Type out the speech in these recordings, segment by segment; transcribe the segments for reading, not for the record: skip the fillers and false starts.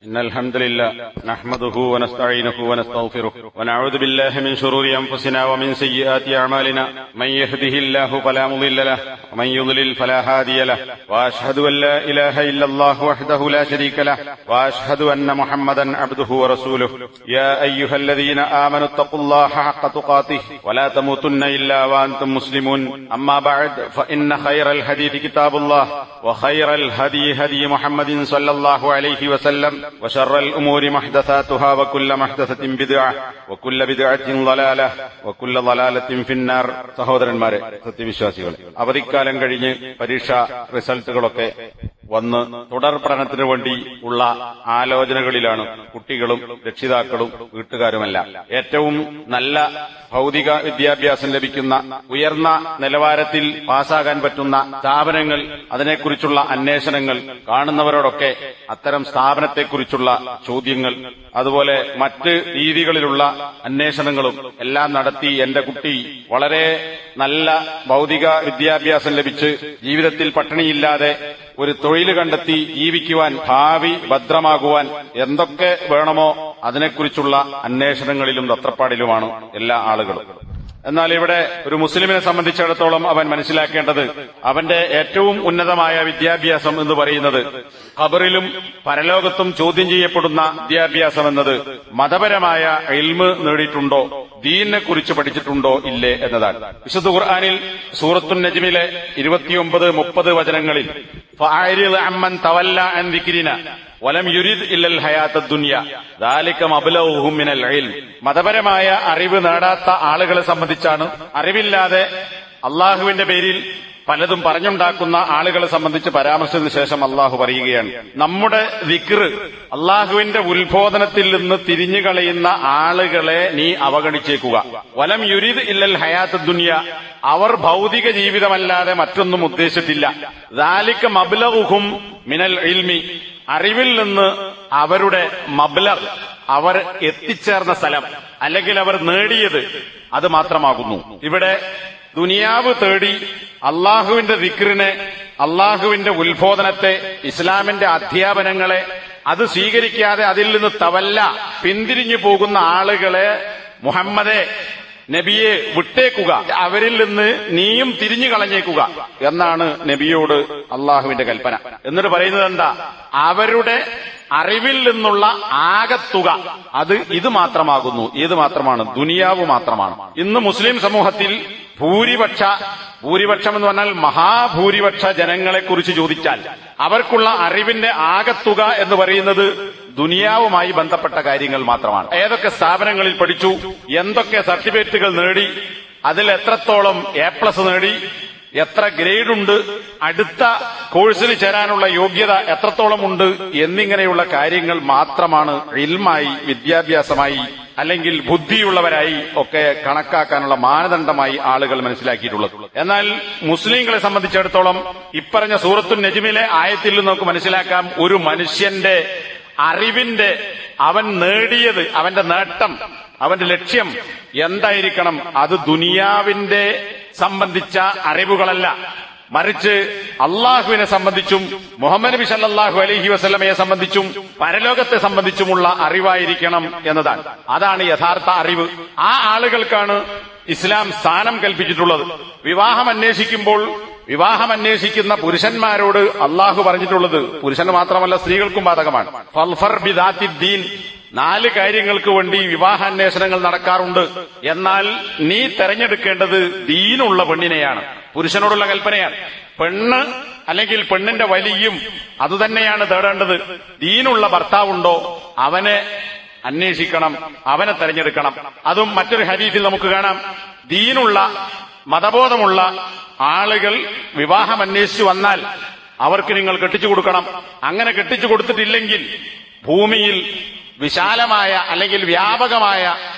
إن الحمد لله نحمده ونستعينه ونستغفره ونعوذ بالله من شرور أنفسنا ومن سيئات أعمالنا من يهده الله فلا مضل له ومن يضلل فلا هادي له وأشهد أن لا إله إلا الله وحده لا شريك له وأشهد أن محمدا عبده ورسوله يا أيها الذين آمنوا اتقوا الله حق تقاته ولا تموتن إلا وأنتم مسلمون أما بعد فإن خير الحديث كتاب الله وخير الهدي هدي محمد صلى الله عليه وسلم وشر الأمور محدثاتها وكل محدثة بدعة وكل بدعة ضلالة وكل ضلالة في النار. സഹോദരന്മാരെ, സത്യവിശ്വാസികളെ, അവധിക്കാലം കഴിഞ്ഞ് പരീക്ഷാ റിസൾട്ടുകളൊക്കെ വന്ന് തുടർ പഠനത്തിനു വേണ്ടി ഉള്ള ആലോചനകളിലാണ് കുട്ടികളും രക്ഷിതാക്കളും വീട്ടുകാരുമെല്ലാം. ഏറ്റവും നല്ല ഭൗതിക വിദ്യാഭ്യാസം ലഭിക്കുന്ന ഉയർന്ന നിലവാരത്തിൽ പാസ്സാകാൻ പറ്റുന്ന സ്ഥാപനങ്ങൾ, അതിനെക്കുറിച്ചുള്ള അന്വേഷണങ്ങൾ കാണുന്നവരോടൊക്കെ അത്തരം സ്ഥാപനത്തെക്കുറിച്ചുള്ള ചോദ്യങ്ങൾ, അതുപോലെ മറ്റ് രീതികളിലുള്ള അന്വേഷണങ്ങളും എല്ലാം നടത്തി എന്റെ കുട്ടി വളരെ നല്ല ഭൗതിക വിദ്യാഭ്യാസം ലഭിച്ച് ജീവിതത്തിൽ പട്ടിണിയില്ലാതെ ഒരു തൊഴിൽ കണ്ടെത്തി ജീവിക്കുവാൻ, ഭാവി ഭദ്രമാകുവാൻ എന്തൊക്കെ വേണമോ അതിനെക്കുറിച്ചുള്ള അന്വേഷണങ്ങളിലും തത്രപ്പാടിലുമാണ് എല്ലാ ആളുകളും. എന്നാൽ ഇവിടെ ഒരു മുസ്ലിമിനെ സംബന്ധിച്ചിടത്തോളം അവൻ മനസ്സിലാക്കേണ്ടത് അവന്റെ ഏറ്റവും ഉന്നതമായ വിദ്യാഭ്യാസം എന്ന് പറയുന്നത് ഖബറിലും പരലോകത്തും ചോദ്യം ചെയ്യപ്പെടുന്ന വിദ്യാഭ്യാസം എന്നത് മതപരമായ ഇൽമ് നേടിയിട്ടുണ്ടോ, ദീനിനെ കുറിച്ച് പഠിച്ചിട്ടുണ്ടോ ഇല്ലേ എന്നതാണ്. വിശുദ്ധ ഖുർആനിൽ സൂറത്തുൻ നജ്മിലെ 29-30 വചനങ്ങളിൽ ഫഅരിദ് അമ്മൻ തവല്ല അൻ ദിക്രിന വലം യുരിദ് ഇല്ലൽ ഹയാത്തദ് ദുനിയ ദാലിക മബ്ലഗുഹും മിനൽ ഇൽം. മതപരമായ അറിവ് നേടാത്ത ആളുകളെ സംബന്ധിച്ചാണ്, അറിവില്ലാതെ അള്ളാഹുവിന്റെ പേരിൽ പലതും പറഞ്ഞുണ്ടാക്കുന്ന ആളുകളെ സംബന്ധിച്ച് പരാമർശത്തിന് ശേഷം അള്ളാഹു പറയുകയാണ്, നമ്മുടെ ദിക്ർ, അള്ളാഹുവിന്റെ ഉത്ബോധനത്തിൽ നിന്ന് തിരിഞ്ഞു കളയുന്ന ആളുകളെ നീ അവഗണിച്ചേക്കുക. വലം യുരിദ് ഇല്ലൽ ഹയാത്തദ് ദുനിയ, അവർ ഭൗതിക ജീവിതമല്ലാതെ മറ്റൊന്നും ഉദ്ദേശിച്ചിട്ടില്ല. ദാലിക മബ്ലഗുഹും മിനൽ ഇൽമി, അറിവിൽ നിന്ന് അവരുടെ മബ്ലഗ്, അവർ എത്തിച്ചേർന്ന സ്ഥലം അല്ലെങ്കിൽ അവർ നേടിയത് അത് മാത്രമാകുന്നു. ഇവിടെ ദുനിയാവ് തേടി അള്ളാഹുവിന്റെ ദിക്റിനെ, അള്ളാഹുവിന്റെ ഉത്ബോധനത്തെ, ഇസ്ലാമിന്റെ അധ്യാപനങ്ങളെ അത് സ്വീകരിക്കാതെ അതിൽ നിന്ന് തവല്ല പിന്തിരിഞ്ഞു പോകുന്ന ആളുകളെ മുഹമ്മദേ, നബിയെ വിട്ടേക്കുക, അവരിൽ നിന്ന് നീയും തിരിഞ്ഞു കളഞ്ഞേക്കുക എന്നാണ് നബിയോട് അള്ളാഹുവിന്റെ കൽപ്പന. എന്നിട്ട് പറയുന്നത് എന്താ? അവരുടെ അറിവിൽ നിന്നുള്ള ആകത്തുക അത് ഇത് മാത്രമാകുന്നു. ഏത് മാത്രമാണ്? ദുനിയാവ് മാത്രമാണ്. ഇന്ന് മുസ്ലിം സമൂഹത്തിൽ ഭൂരിപക്ഷം എന്ന് പറഞ്ഞാൽ മഹാഭൂരിപക്ഷ ജനങ്ങളെക്കുറിച്ച് ചോദിച്ചാൽ അവർക്കുള്ള അറിവിന്റെ ആകത്തുക എന്ന് പറയുന്നത് ദുനിയാവുമായി ബന്ധപ്പെട്ട കാര്യങ്ങൾ മാത്രമാണ്. ഏതൊക്കെ സ്ഥാപനങ്ങളിൽ പഠിച്ചു, എന്തൊക്കെ സർട്ടിഫിക്കറ്റുകൾ നേടി, അതിൽ എത്രത്തോളം A+ നേടി, എത്ര ഗ്രേഡുണ്ട്, അടുത്ത കോഴ്സിൽ ചേരാനുള്ള യോഗ്യത എത്രത്തോളം ഉണ്ട് എന്നിങ്ങനെയുള്ള കാര്യങ്ങൾ മാത്രമാണ് ഇൽമായി, വിദ്യാഭ്യാസമായി അല്ലെങ്കിൽ ബുദ്ധിയുള്ളവരായി ഒക്കെ കണക്കാക്കാനുള്ള മാനദണ്ഡമായി ആളുകൾ മനസ്സിലാക്കിയിട്ടുള്ളത്. എന്നാൽ മുസ്ലിങ്ങളെ സംബന്ധിച്ചിടത്തോളം ഇപ്പറഞ്ഞ സൂറത്തുൻ നജ്മിലെ ആയത്തിൽ നമുക്ക് മനസ്സിലാക്കാം, ഒരു മനുഷ്യന്റെ അറിവിന്റെ, അവൻ നേടിയത്, അവന്റെ നേട്ടം, അവന്റെ ലക്ഷ്യം എന്തായിരിക്കണം? അത് ദുനിയാവിന്റെ സംബന്ധിച്ച അറിവുകളല്ല, മറിച്ച് അള്ളാഹുവിനെ സംബന്ധിച്ചും മുഹമ്മദ് നബി സല്ലല്ലാഹു അലൈഹി വസല്ലമയെ സംബന്ധിച്ചും പരലോകത്തെ സംബന്ധിച്ചുമുള്ള അറിവായിരിക്കണം എന്നതാണ്. അതാണ് യഥാർത്ഥ അറിവ്. ആ ആളുകൾക്കാണ് ഇസ്ലാം സ്ഥാനം കൽപ്പിച്ചിട്ടുള്ളത്. വിവാഹം അന്വേഷിക്കുന്ന പുരുഷന്മാരോട് അള്ളാഹു പറഞ്ഞിട്ടുള്ളത് പുരുഷന് മാത്രമല്ല സ്ത്രീകൾക്കും ബാധകമാണ്. ഫൽഫർ ബിദാത്തിദ്ദീൻ, 4 കാര്യങ്ങൾക്ക് വേണ്ടി വിവാഹാന്വേഷണങ്ങൾ നടക്കാറുണ്ട്. എന്നാൽ നീ തെരഞ്ഞെടുക്കേണ്ടത് ദീനുള്ള പെണ്ണിനെയാണ്. പുരുഷനോടുള്ള കൽപ്പനയാണ്. പെണ്ണ് അല്ലെങ്കിൽ പെണ്ണിന്റെ വലിയും അതുതന്നെയാണ് തേടേണ്ടത്. ദീനുള്ള ഭർത്താവുണ്ടോ അവനെ അന്വേഷിക്കണം, അവനെ തെരഞ്ഞെടുക്കണം. അതും മറ്റൊരു ഹദീസിൽ നമുക്ക് കാണാം, ദീനുള്ള മതബോധമുള്ള ആളുകൾ വിവാഹം അന്വേഷിച്ചു വന്നാൽ അവർക്ക് നിങ്ങൾ കെട്ടിച്ചു കൊടുക്കണം. അങ്ങനെ കെട്ടിച്ചു കൊടുത്തിട്ടില്ലെങ്കിൽ ഭൂമിയിൽ വിശാലമായ അല്ലെങ്കിൽ വ്യാപകമായ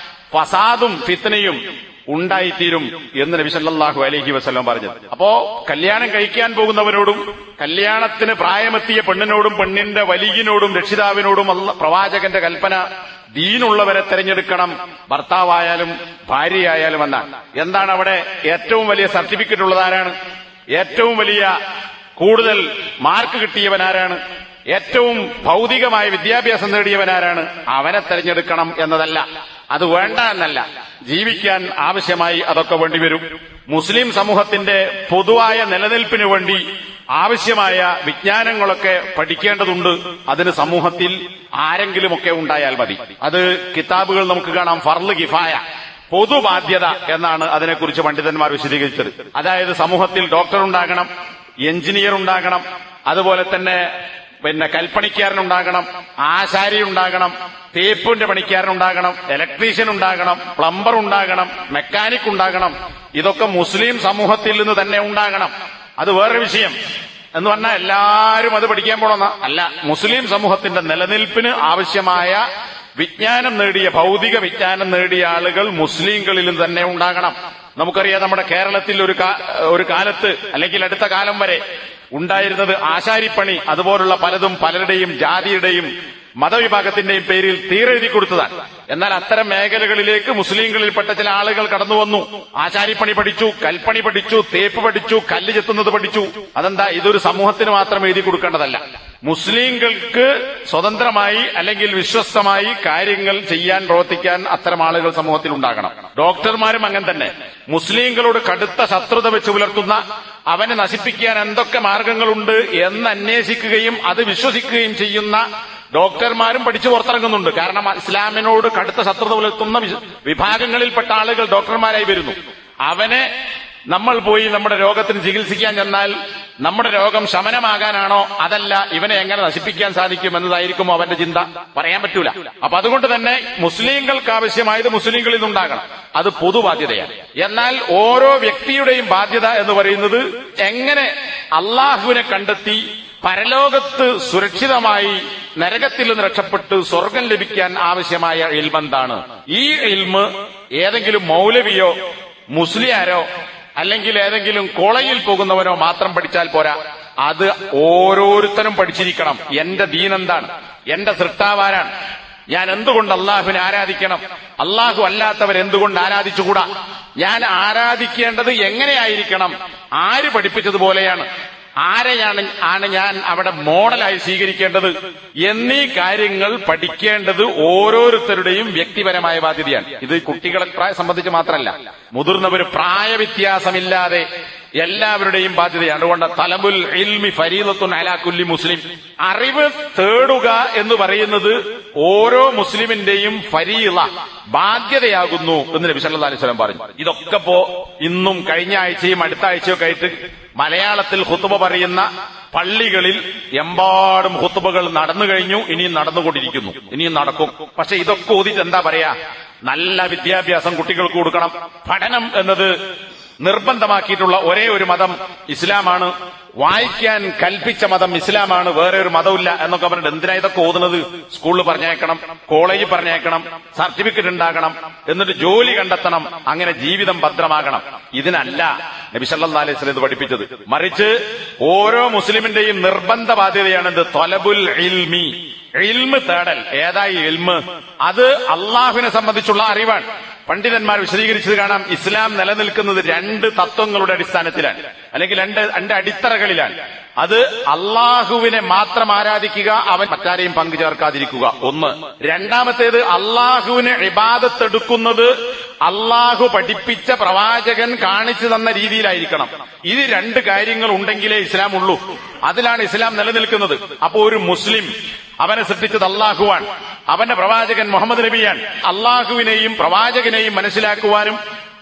ഫസാദും ഫിത്നയും ഉണ്ടായിത്തീരും എന്ന് നബി സല്ലല്ലാഹു അലൈഹി വസല്ലം പറഞ്ഞത്. അപ്പോ കല്യാണം കഴിക്കാൻ പോകുന്നവരോടും കല്യാണത്തിന് പ്രായമെത്തിയ പെണ്ണിനോടും പെണ്ണിന്റെ വലിയനോടും രക്ഷിതാവിനോടും പ്രവാചകന്റെ കൽപ്പന ദീനുള്ളവരെ തെരഞ്ഞെടുക്കണം, ഭർത്താവായാലും ഭാര്യയായാലും എന്നാണ്. എന്താണ് അവിടെ ഏറ്റവും വലിയ സർട്ടിഫിക്കറ്റ് ഉള്ളതാരാണ്? ഏറ്റവും വലിയ കൂടുതൽ മാർക്ക് കിട്ടിയവനാരാണ്? ഏറ്റവും ഭൗതികമായ വിദ്യാഭ്യാസം നേടിയവനാരാണ് അവനെ തെരഞ്ഞെടുക്കണം എന്നതല്ല, അത് വേണ്ട എന്നല്ല, ജീവിക്കാൻ ആവശ്യമായി അതൊക്കെ വേണ്ടിവരും. മുസ്ലിം സമൂഹത്തിന്റെ പൊതുവായ നിലനിൽപ്പിനു വേണ്ടി ആവശ്യമായ വിജ്ഞാനങ്ങളൊക്കെ പഠിക്കേണ്ടതുണ്ട്. അതിന് സമൂഹത്തിൽ ആരെങ്കിലുമൊക്കെ ഉണ്ടായാൽ മതി. അത് കിതാബുകൾ നമുക്ക് കാണാം. ഫർള് കിഫായ, പൊതുബാധ്യത എന്നാണ് അതിനെക്കുറിച്ച് പണ്ഡിതന്മാർ വിശദീകരിച്ചത്. അതായത് സമൂഹത്തിൽ ഡോക്ടർ ഉണ്ടാകണം, എഞ്ചിനീയർ ഉണ്ടാകണം, അതുപോലെ തന്നെ കൽപ്പണിക്കാരനുണ്ടാകണം, ആശാരി ഉണ്ടാകണം, തേപ്പിന്റെ പണിക്കാരനുണ്ടാകണം, ഇലക്ട്രീഷ്യൻ ഉണ്ടാകണം, പ്ലംബർ ഉണ്ടാകണം, മെക്കാനിക് ഉണ്ടാകണം. ഇതൊക്കെ മുസ്ലിം സമൂഹത്തിൽ നിന്ന് തന്നെ ഉണ്ടാകണം. അത് വേറൊരു വിഷയം എന്ന് പറഞ്ഞാൽ എല്ലാവരും അത് പഠിക്കാൻ പോണമെന്ന അല്ല. മുസ്ലിം സമൂഹത്തിന്റെ നിലനിൽപ്പിന് ആവശ്യമായ വിജ്ഞാനം നേടിയ, ഭൗതിക വിജ്ഞാനം നേടിയ ആളുകൾ മുസ്ലിങ്ങളിലും തന്നെ ഉണ്ടാകണം. നമുക്കറിയാം, നമ്മുടെ കേരളത്തിൽ ഒരു കാലത്ത് അല്ലെങ്കിൽ അടുത്ത കാലം വരെ ഉണ്ടായിരുന്നത് ആശാരിപ്പണി, അതുപോലുള്ള പലതും പലരുടെയും ജാതിയുടെയും മതവിഭാഗത്തിന്റെയും പേരിൽ തീരെഴുതി കൊടുത്തതാണ്. എന്നാൽ അത്തരം മേഖലകളിലേക്ക് മുസ്ലിങ്ങളിൽപ്പെട്ട ചില ആളുകൾ കടന്നു വന്നു. ആശാരിപ്പണി പഠിച്ചു, കൽപ്പണി പഠിച്ചു, തേപ്പ് പഠിച്ചു, കല്ല് ചെത്തുന്നത് പഠിച്ചു. അതെന്താ? ഇതൊരു സമൂഹത്തിന് മാത്രം എഴുതി കൊടുക്കേണ്ടതല്ല. മുസ്ലിങ്ങൾക്ക് സ്വതന്ത്രമായി അല്ലെങ്കിൽ വിശ്വസ്തമായി കാര്യങ്ങൾ ചെയ്യാൻ, പ്രവർത്തിക്കാൻ അത്തരം ആളുകൾ സമൂഹത്തിൽ ഉണ്ടാകണം. ഡോക്ടർമാരും അങ്ങനെ തന്നെ. മുസ്ലിങ്ങളോട് കടുത്ത ശത്രുത വെച്ച് പുലർത്തുന്ന, അവനെ നശിപ്പിക്കാൻ എന്തൊക്കെ മാർഗങ്ങളുണ്ട് എന്ന് അന്വേഷിക്കുകയും അത് വിശ്വസിക്കുകയും ചെയ്യുന്ന ഡോക്ടർമാരും പഠിച്ചു പുറത്തിറങ്ങുന്നുണ്ട്. കാരണം ഇസ്ലാമിനോട് കടുത്ത ശത്രുത പുലർത്തുന്ന വിഭാഗങ്ങളിൽപ്പെട്ട ആളുകൾ ഡോക്ടർമാരായി വരുന്നു. അവനെ നമ്മൾ പോയി നമ്മുടെ രോഗത്തിന് ചികിത്സിക്കാൻ ചെന്നാൽ നമ്മുടെ രോഗം ശമനമാകാനാണോ, അതല്ല ഇവനെ എങ്ങനെ നശിപ്പിക്കാൻ സാധിക്കും എന്നതായിരിക്കും അവന്റെ ചിന്ത. പറയാൻ പറ്റൂല. അപ്പൊ അതുകൊണ്ട് തന്നെ മുസ്ലിങ്ങൾക്ക് ആവശ്യമായത് മുസ്ലിങ്ങളിൽ നിന്നുണ്ടാകണം. അത് പൊതുബാധ്യതയാണ്. എന്നാൽ ഓരോ വ്യക്തിയുടെയും ബാധ്യത എന്ന് പറയുന്നത് എങ്ങനെ അള്ളാഹുവിനെ കണ്ടെത്തി പരലോകത്ത് സുരക്ഷിതമായി നരകത്തിൽ നിന്ന് രക്ഷപ്പെട്ട് സ്വർഗം ലഭിക്കാൻ ആവശ്യമായ ഇൽമെന്താണ്. ഈ ഇൽമ് ഏതെങ്കിലും മൗലവിയോ മുസ്ലിയാരോ അല്ലെങ്കിൽ ഏതെങ്കിലും കോളേജിൽ പോകുന്നവനോ മാത്രം പഠിച്ചാൽ പോരാ. അത് ഓരോരുത്തരും പഠിച്ചിരിക്കണം. എന്റെ ദീൻ എന്താണ്, എന്റെ സൃഷ്ടാവാരാണ്, ഞാൻ എന്തുകൊണ്ട് അള്ളാഹുവിനെ ആരാധിക്കണം, അള്ളാഹു അല്ലാത്തവരെന്തുകൊണ്ട് ആരാധിച്ചുകൂടാ, ഞാൻ ആരാധിക്കേണ്ടത് എങ്ങനെയായിരിക്കണം, ആര് പഠിപ്പിച്ചതുപോലെയാണ്, ആരെയാണ് ഞാൻ അവിടെ മോഡലായി സ്വീകരിക്കേണ്ടത് എന്നീ കാര്യങ്ങൾ പഠിക്കേണ്ടത് ഓരോരുത്തരുടെയും വ്യക്തിപരമായ ബാധ്യതയാണ്. ഇത് കുട്ടികളെ സംബന്ധിച്ച് മാത്രമല്ല, മുതിർന്നവർ പ്രായവ്യത്യാസമില്ലാതെ എല്ലാവരുടെയും ബാധ്യതയാണ്. അതുകൊണ്ട് തലബുൽ ഇൽമി ഫരീദത്തുൻ അലാ കുല്ലി മുസ്ലിം, അറിവ് തേടുക എന്ന് പറയുന്നത് ഓരോ മുസ്ലിമിന്റെയും ഫരീള, ബാധ്യതയാകുന്നു എന്ന് നബി സല്ലല്ലാഹു അലൈഹി വസല്ലം പറഞ്ഞു. ഇതൊക്കെ ഇന്നും കഴിഞ്ഞ ആഴ്ചയും അടുത്ത ആഴ്ചയൊക്കെ ആയിട്ട് മലയാളത്തിൽ ഖുത്ബ പറയുന്ന പള്ളികളിൽ എമ്പാടും ഖുത്ബകൾ നടന്നു കഴിഞ്ഞു, ഇനിയും നടന്നുകൊണ്ടിരിക്കുന്നു, ഇനിയും നടക്കും. പക്ഷെ ഇതൊക്കെ ഓതിട്ട് എന്താ പറയാ? നല്ല വിദ്യാഭ്യാസം കുട്ടികൾക്ക് കൊടുക്കണം. പഠനം എന്നത് നിർബന്ധമാക്കിയിട്ടുള്ള ഒരേ ഒരു മതം ഇസ്ലാമാണ്. വായിക്കാൻ കൽപ്പിച്ച മതം ഇസ്ലാമാണ്, വേറെ ഒരു മതമില്ല എന്നൊക്കെ പറഞ്ഞിട്ട് എന്തിനാ ഇതൊക്കെ ഓതുന്നത്? സ്കൂളിൽ പറഞ്ഞേക്കണം, കോളേജിൽ പറഞ്ഞേക്കണം, സർട്ടിഫിക്കറ്റ് ഉണ്ടാകണം, എന്നിട്ട് ജോലി കണ്ടെത്തണം, അങ്ങനെ ജീവിതം ഭദ്രമാകണം. ഇതിനല്ല നബി സല്ലല്ലാഹു അലൈഹി വസല്ലം ഇത് പഠിപ്പിച്ചത്. മറിച്ച് ഓരോ മുസ്ലിമിന്റെയും നിർബന്ധ ബാധ്യതയാണിത്. ത്വലബുൽ ഇൽമി, ഇൽമ് തേടൽ. ഏതായി ഇൽമ്? അത് അള്ളാഹുവിനെ സംബന്ധിച്ചുള്ള അറിവാണ്. പണ്ഡിതന്മാർ വിശദീകരിച്ചത് കാണാം. ഇസ്ലാം നിലനിൽക്കുന്നത് രണ്ട് തത്വങ്ങളുടെ അടിസ്ഥാനത്തിലാണ്, അല്ലെങ്കിൽ രണ്ട് അടിത്തറകളിലാണ്. അത് അള്ളാഹുവിനെ മാത്രം ആരാധിക്കുക, അവൻ മറ്റാരെയും പങ്കു ചേർക്കാതിരിക്കുക, ഒന്ന്. രണ്ടാമത്തേത് അള്ളാഹുവിന് ഇബാദത്തെടുക്കുന്നത് അള്ളാഹു പഠിപ്പിച്ച പ്രവാചകൻ കാണിച്ചു തന്ന രീതിയിലായിരിക്കണം. ഇത് രണ്ട് കാര്യങ്ങൾ ഉണ്ടെങ്കിലേ ഇസ്ലാം ഉള്ളൂ. അതിലാണ് ഇസ്ലാം നിലനിൽക്കുന്നത്. അപ്പോ ഒരു മുസ്ലിം, അവനെ സൃഷ്ടിച്ചത് അള്ളാഹുവാണ്, അവന്റെ പ്രവാചകൻ മുഹമ്മദ് നബിയാണ്. അള്ളാഹുവിനെയും പ്രവാചകനെയും മനസ്സിലാക്കുവാനും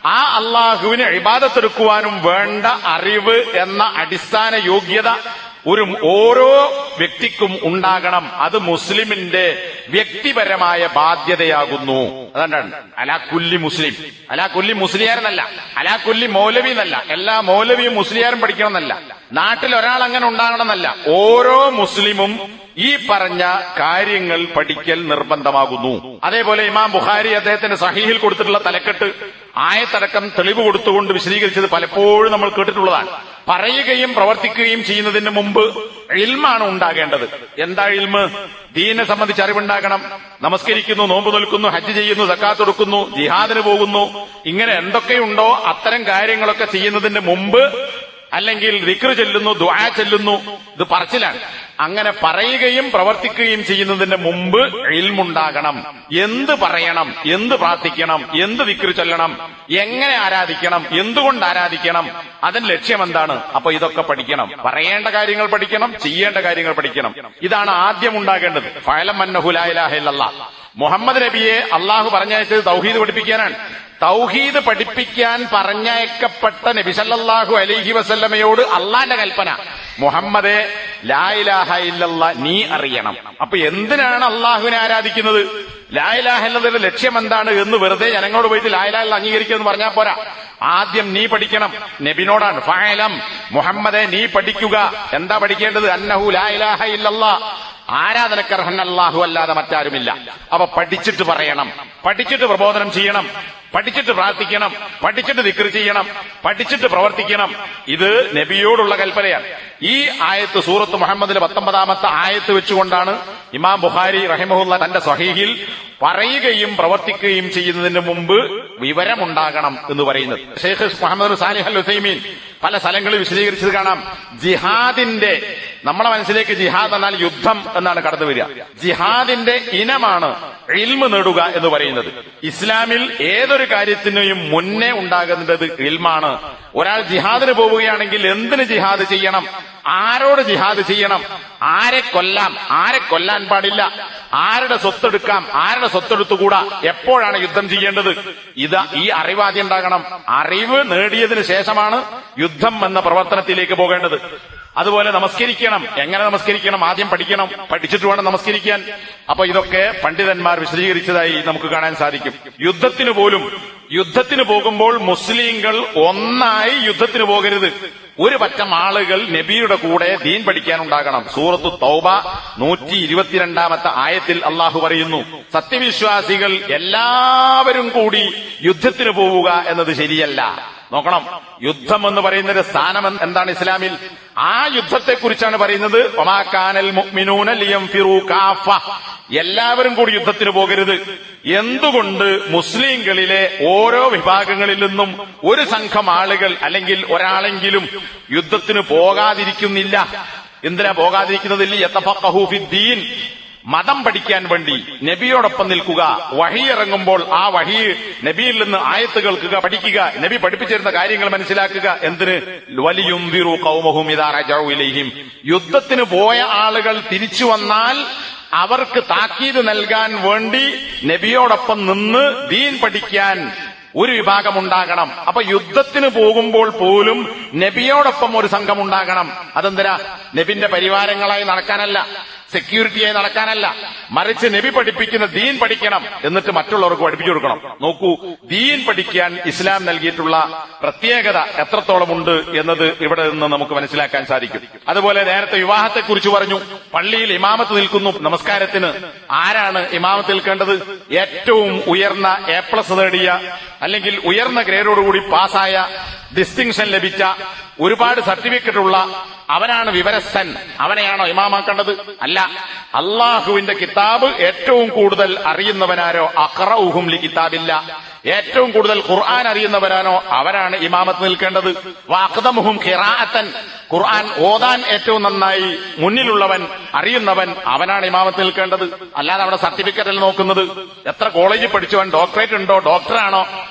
ആ അള്ളാഹുവിന് ഇബാദത്തെടുക്കുവാനും വേണ്ട അറിവ് എന്ന അടിസ്ഥാന യോഗ്യത ഓരോ വ്യക്തിക്കും ഉണ്ടാകണം. അത് മുസ്ലിമിന്റെ വ്യക്തിപരമായ ബാധ്യതയാകുന്നു. അതുകൊണ്ടാണ് അലാ കുല്ലി മുസ്ലിം, അലാ കുല്ലി മുസ്ലിയാരെന്നല്ല, അലാ കുല്ലി മൗലവി എന്നല്ല, എല്ലാ മൗലവിയും മുസ്ലിയാരും പഠിക്കണമെന്നല്ല, നാട്ടിൽ ഒരാൾ അങ്ങനെ ഉണ്ടാകണമെന്നല്ല. ഓരോ മുസ്ലിമും ഈ പറഞ്ഞ കാര്യങ്ങൾ പഠിക്കൽ നിർബന്ധമാകുന്നു. അതേപോലെ ഇമാം ബുഖാരി അദ്ദേഹത്തിന്റെ സഹീഹിൽ കൊടുത്തിട്ടുള്ള തലക്കെട്ട് ആയത്തടക്കം തെളിവ് കൊടുത്തുകൊണ്ട് വിശദീകരിച്ചത് പലപ്പോഴും നമ്മൾ കേട്ടിട്ടുള്ളതാണ്. പറയുകയും പ്രവർത്തിക്കുകയും ചെയ്യുന്നതിന് മുമ്പ് ഇൽമാണ് ഉണ്ടാകേണ്ടത്. എന്താ ഇൽമ്? ദീനെ സംബന്ധിച്ച് അറിവുണ്ടാകണം. നമസ്കരിക്കുന്നു, നോമ്പ് നിൽക്കുന്നു, ഹജ്ജ് ചെയ്യുന്നു, സക്കാത്ത് കൊടുക്കുന്നു, ജിഹാദിന് പോകുന്നു, ഇങ്ങനെ എന്തൊക്കെയുണ്ടോ അത്തരം കാര്യങ്ങളൊക്കെ ചെയ്യുന്നതിന് മുമ്പ് അല്ലെങ്കിൽ ദിക്ർ ചെല്ലുന്നു, ദുആ ചെല്ലുന്നു, ഇത് പറച്ചിലാണ്. അങ്ങനെ പറയുകയും പ്രവർത്തിക്കുകയും ചെയ്യുന്നതിന് മുമ്പ് ഇൽമുണ്ടാകണം. എന്ത് പറയണം, എന്ത് പ്രാർത്ഥിക്കണം, എന്ത് ദിക്ർ ചൊല്ലണം, എങ്ങനെ ആരാധിക്കണം, എന്തുകൊണ്ട് ആരാധിക്കണം, അതിന്റെ ലക്ഷ്യം എന്താണ്? അപ്പൊ ഇതൊക്കെ പഠിക്കണം. പറയേണ്ട കാര്യങ്ങൾ പഠിക്കണം, ചെയ്യേണ്ട കാര്യങ്ങൾ പഠിക്കണം. ഇതാണ് ആദ്യം ഉണ്ടാകേണ്ടത്. ഫഅലം അന്നഹു ലാ ഇലാഹ ഇല്ലല്ലാഹ്. മുഹമ്മദ് നബിയെ അള്ളാഹു പറഞ്ഞയച്ചത് തൗഹീദ് പഠിപ്പിക്കാനാണ്. തൗഹീദ് പഠിപ്പിക്കാൻ പറഞ്ഞയക്കപ്പെട്ട നബി സല്ലല്ലാഹു അലൈഹി വസല്ലമയോട് അള്ളാന്റെ കൽപ്പന, മുഹമ്മദേ ലാ ഇലാഹ ഇല്ലല്ലാഹ് നീ അറിയണം. അപ്പൊ എന്തിനാണ് അള്ളാഹുവിനെ ആരാധിക്കുന്നത്? ലാ ഇലാഹ ഇല്ലല്ലാഹയുടെ ലക്ഷ്യം എന്താണ് എന്ന് വെറുതെ ജനങ്ങളോട് പോയിട്ട് ലാ ഇലാഹ ഇല്ലല്ലാഹ് അംഗീകരിക്കുമെന്ന് പറഞ്ഞാൽ പോരാ. ആദ്യം നീ പഠിക്കണം. നബിനോടാണ് ഫഅലം, മുഹമ്മദേ നീ പഠിക്കുക. എന്താ പഠിക്കേണ്ടത്? അന്നഹു ലാ ഇലാഹ ഇല്ലല്ലാഹ്, ആരാധനക്കർഹൻ അല്ലാഹു അല്ലാതെ മറ്റാരുമില്ല. അപ്പൊ പഠിച്ചിട്ട് പറയണം, പഠിച്ചിട്ട് പ്രബോധനം ചെയ്യണം, പഠിച്ചിട്ട് പ്രാർത്ഥിക്കണം, പഠിച്ചിട്ട് ദിക്ർ ചെയ്യണം, പഠിച്ചിട്ട് പ്രവർത്തിക്കണം. ഇത് നബിയോടുള്ള കൽപ്പനയാണ്. ഈ ആയത്ത് സൂറത്ത് മുഹമ്മദിലെ 19-ാമത്തെ ആയത്ത് വെച്ചുകൊണ്ടാണ് ഇമാം ബുഖാരി റഹിമഹുല്ലാഹ് തന്റെ സ്വഹീഹിൽ പറയുകയും പ്രവർത്തിക്കുകയും ചെയ്യുന്നതിന് മുമ്പ് വിവരമുണ്ടാകണം എന്ന് പറയുന്നത്. ഷെയ്ഖ് മുഹമ്മദ് സാലിഹ് അൽ ഉസൈമീൻ പല സ്ഥലങ്ങളിൽ വിശദീകരിച്ചത് കാണാം. ജിഹാദിന്റെ, നമ്മളെ മനസ്സിലേക്ക് ജിഹാദ് എന്നാൽ യുദ്ധം എന്നാണ് കടന്നു വരിക. ജിഹാദിന്റെ ഇനമാണ് ഇൽമ് നേടുക എന്ന് പറയുന്നത്. ഇസ്ലാമിൽ ഏതൊരു കാര്യത്തിനെയും മുന്നേ ഉണ്ടാകുന്നത് ഇൽമാണ്. ഒരാൾ ജിഹാദിന് പോവുകയാണെങ്കിൽ എന്തിന് ജിഹാദ് ചെയ്യണം, ആരോട് ജിഹാദ് ചെയ്യണം, ആരെ കൊല്ലാം, ആരെ കൊല്ലാൻ പാടില്ല, ആരുടെ സ്വത്തെടുക്കാം, ആരുടെ സ്വത്തെടുത്തുകൂടാ, എപ്പോഴാണ് യുദ്ധം ചെയ്യേണ്ടത്, ഈ അറിവാദ്യം ഉണ്ടാകണം. അറിവ് നേടിയതിനു ശേഷമാണ് യുദ്ധം എന്ന പ്രവർത്തനത്തിലേക്ക് പോകേണ്ടത്. അതുപോലെ നമസ്കരിക്കണം. എങ്ങനെ നമസ്കരിക്കണം? ആദ്യം പഠിക്കണം, പഠിച്ചിട്ട് വേണം നമസ്കരിക്കാൻ. അപ്പൊ ഇതൊക്കെ പണ്ഡിതന്മാർ വിശദീകരിച്ചതായി നമുക്ക് കാണാൻ സാധിക്കും. യുദ്ധത്തിന് പോകുമ്പോൾ മുസ്ലിങ്ങൾ ഒന്നായി യുദ്ധത്തിന് പോകരുത്. ഒരു പറ്റം ആളുകൾ നബിയുടെ കൂടെ ദീൻ പഠിക്കാനുണ്ടാകണം. സൂറത്തു തൗബ 122-ാമത്തെ ആയത്തിൽ അള്ളാഹു പറയുന്നു, സത്യവിശ്വാസികൾ എല്ലാവരും കൂടി യുദ്ധത്തിന് പോവുക എന്നത് ശരിയല്ല. നോക്കണം, യുദ്ധം എന്ന് പറയുന്നൊരു സ്ഥാനം എന്താണ് ഇസ്ലാമിൽ? ആ യുദ്ധത്തെക്കുറിച്ചാണ് പറയുന്നത്. വമാ കാനൽ മുഅ്മിനൂന ലിയൻഫിറൂ കാഫ, എല്ലാവരും കൂടി യുദ്ധത്തിന് പോകരുത്. എന്തുകൊണ്ട്? മുസ്ലിംകളിലെ ഓരോ വിഭാഗങ്ങളിൽ നിന്നും ഒരു സംഘം ആളുകൾ അല്ലെങ്കിൽ ഒരാളെങ്കിലും യുദ്ധത്തിന് പോകാതിരിക്കുന്നില്ല. എന്തിനാ പോകാതിരിക്കുന്നത്? യതഫഖഹു ഫിദ്ദീൻ, മതം പഠിക്കാൻ വേണ്ടി നബിയോടൊപ്പം നിൽക്കുക. വഹി ഇറങ്ങുമ്പോൾ ആ വഹി നബിയിൽ നിന്ന് ആയത്ത് കേൾക്കുക, പഠിക്കുക, നബി പഠിപ്പിച്ചിരുന്ന കാര്യങ്ങൾ മനസ്സിലാക്കുക. എന്തിന്? വലിയുൻദിറു ഖൗമഹും ഇദാ റജഉ ഇലൈഹിം, യുദ്ധത്തിന് പോയ ആളുകൾ തിരിച്ചു വന്നാൽ അവർക്ക് താക്കീത് നൽകാൻ വേണ്ടി നബിയോടൊപ്പം നിന്ന് ദീൻ പഠിക്കാൻ ഒരു വിഭാഗമുണ്ടാകണം. അപ്പൊ യുദ്ധത്തിന് പോകുമ്പോൾ പോലും നബിയോടൊപ്പം ഒരു സംഘം ഉണ്ടാകണം. അതെന്തിനാ? നബിന്റെ പരിവാരങ്ങളായി നടക്കാനല്ല, സെക്യൂരിറ്റിയായി നടക്കാനല്ല, മറിച്ച് നബി പഠിപ്പിക്കുന്ന ദീൻ പഠിക്കണം, എന്നിട്ട് മറ്റുള്ളവർക്ക് പഠിപ്പിച്ചു കൊടുക്കണം. നോക്കൂ, ദീൻ പഠിക്കാൻ ഇസ്ലാം നൽകിയിട്ടുള്ള പ്രത്യേകത എത്രത്തോളമുണ്ട് എന്നത് ഇവിടെ നിന്ന് നമുക്ക് മനസ്സിലാക്കാൻ സാധിക്കും. അതുപോലെ നേരത്തെ വിവാഹത്തെക്കുറിച്ച് പറഞ്ഞു. പള്ളിയിൽ ഇമാമത്ത് നിൽക്കുന്നു. നമസ്കാരത്തിന് ആരാണ് ഇമാമത്ത് നിൽക്കേണ്ടത്? ഏറ്റവും ഉയർന്ന A+ നേടിയ അല്ലെങ്കിൽ ഉയർന്ന ഗ്രേഡോടുകൂടി പാസ്സായ, ഡിസ്റ്റിങ്ഷൻ ലഭിച്ച, ഒരുപാട് സർട്ടിഫിക്കറ്റ് ഉള്ള അവനാണ് വിവരസ്ഥൻ. അവനെയാണോ ഇമാമാക്കേണ്ടത്? അല്ല. അള്ളാഹുവിന്റെ കിതാബ് ഏറ്റവും കൂടുതൽ അറിയുന്നവനാരോ, അഖറഉഹും ലി കിതാബില്ല, ഏറ്റവും കൂടുതൽ ഖുർആൻ അറിയുന്നവരാണോ അവരാണ് ഇമാമത്ത് നിൽക്കേണ്ടത്. വഅഖദമുഹും ഖിറാഅത്തൻ, ഖുർആൻ ഓതാൻ ഏറ്റവും നന്നായി മുന്നിലുള്ളവൻ, അറിയുന്നവൻ, അവനാണ് ഇമാമത്ത് നിൽക്കേണ്ടത്. അല്ലാതെ അവിടെ സർട്ടിഫിക്കറ്റിൽ നോക്കുന്നത് എത്ര കോളേജിൽ പഠിച്ചവൻ, ഡോക്ടറേറ്റ് ഉണ്ടോ, ഡോക്ടറാണോ,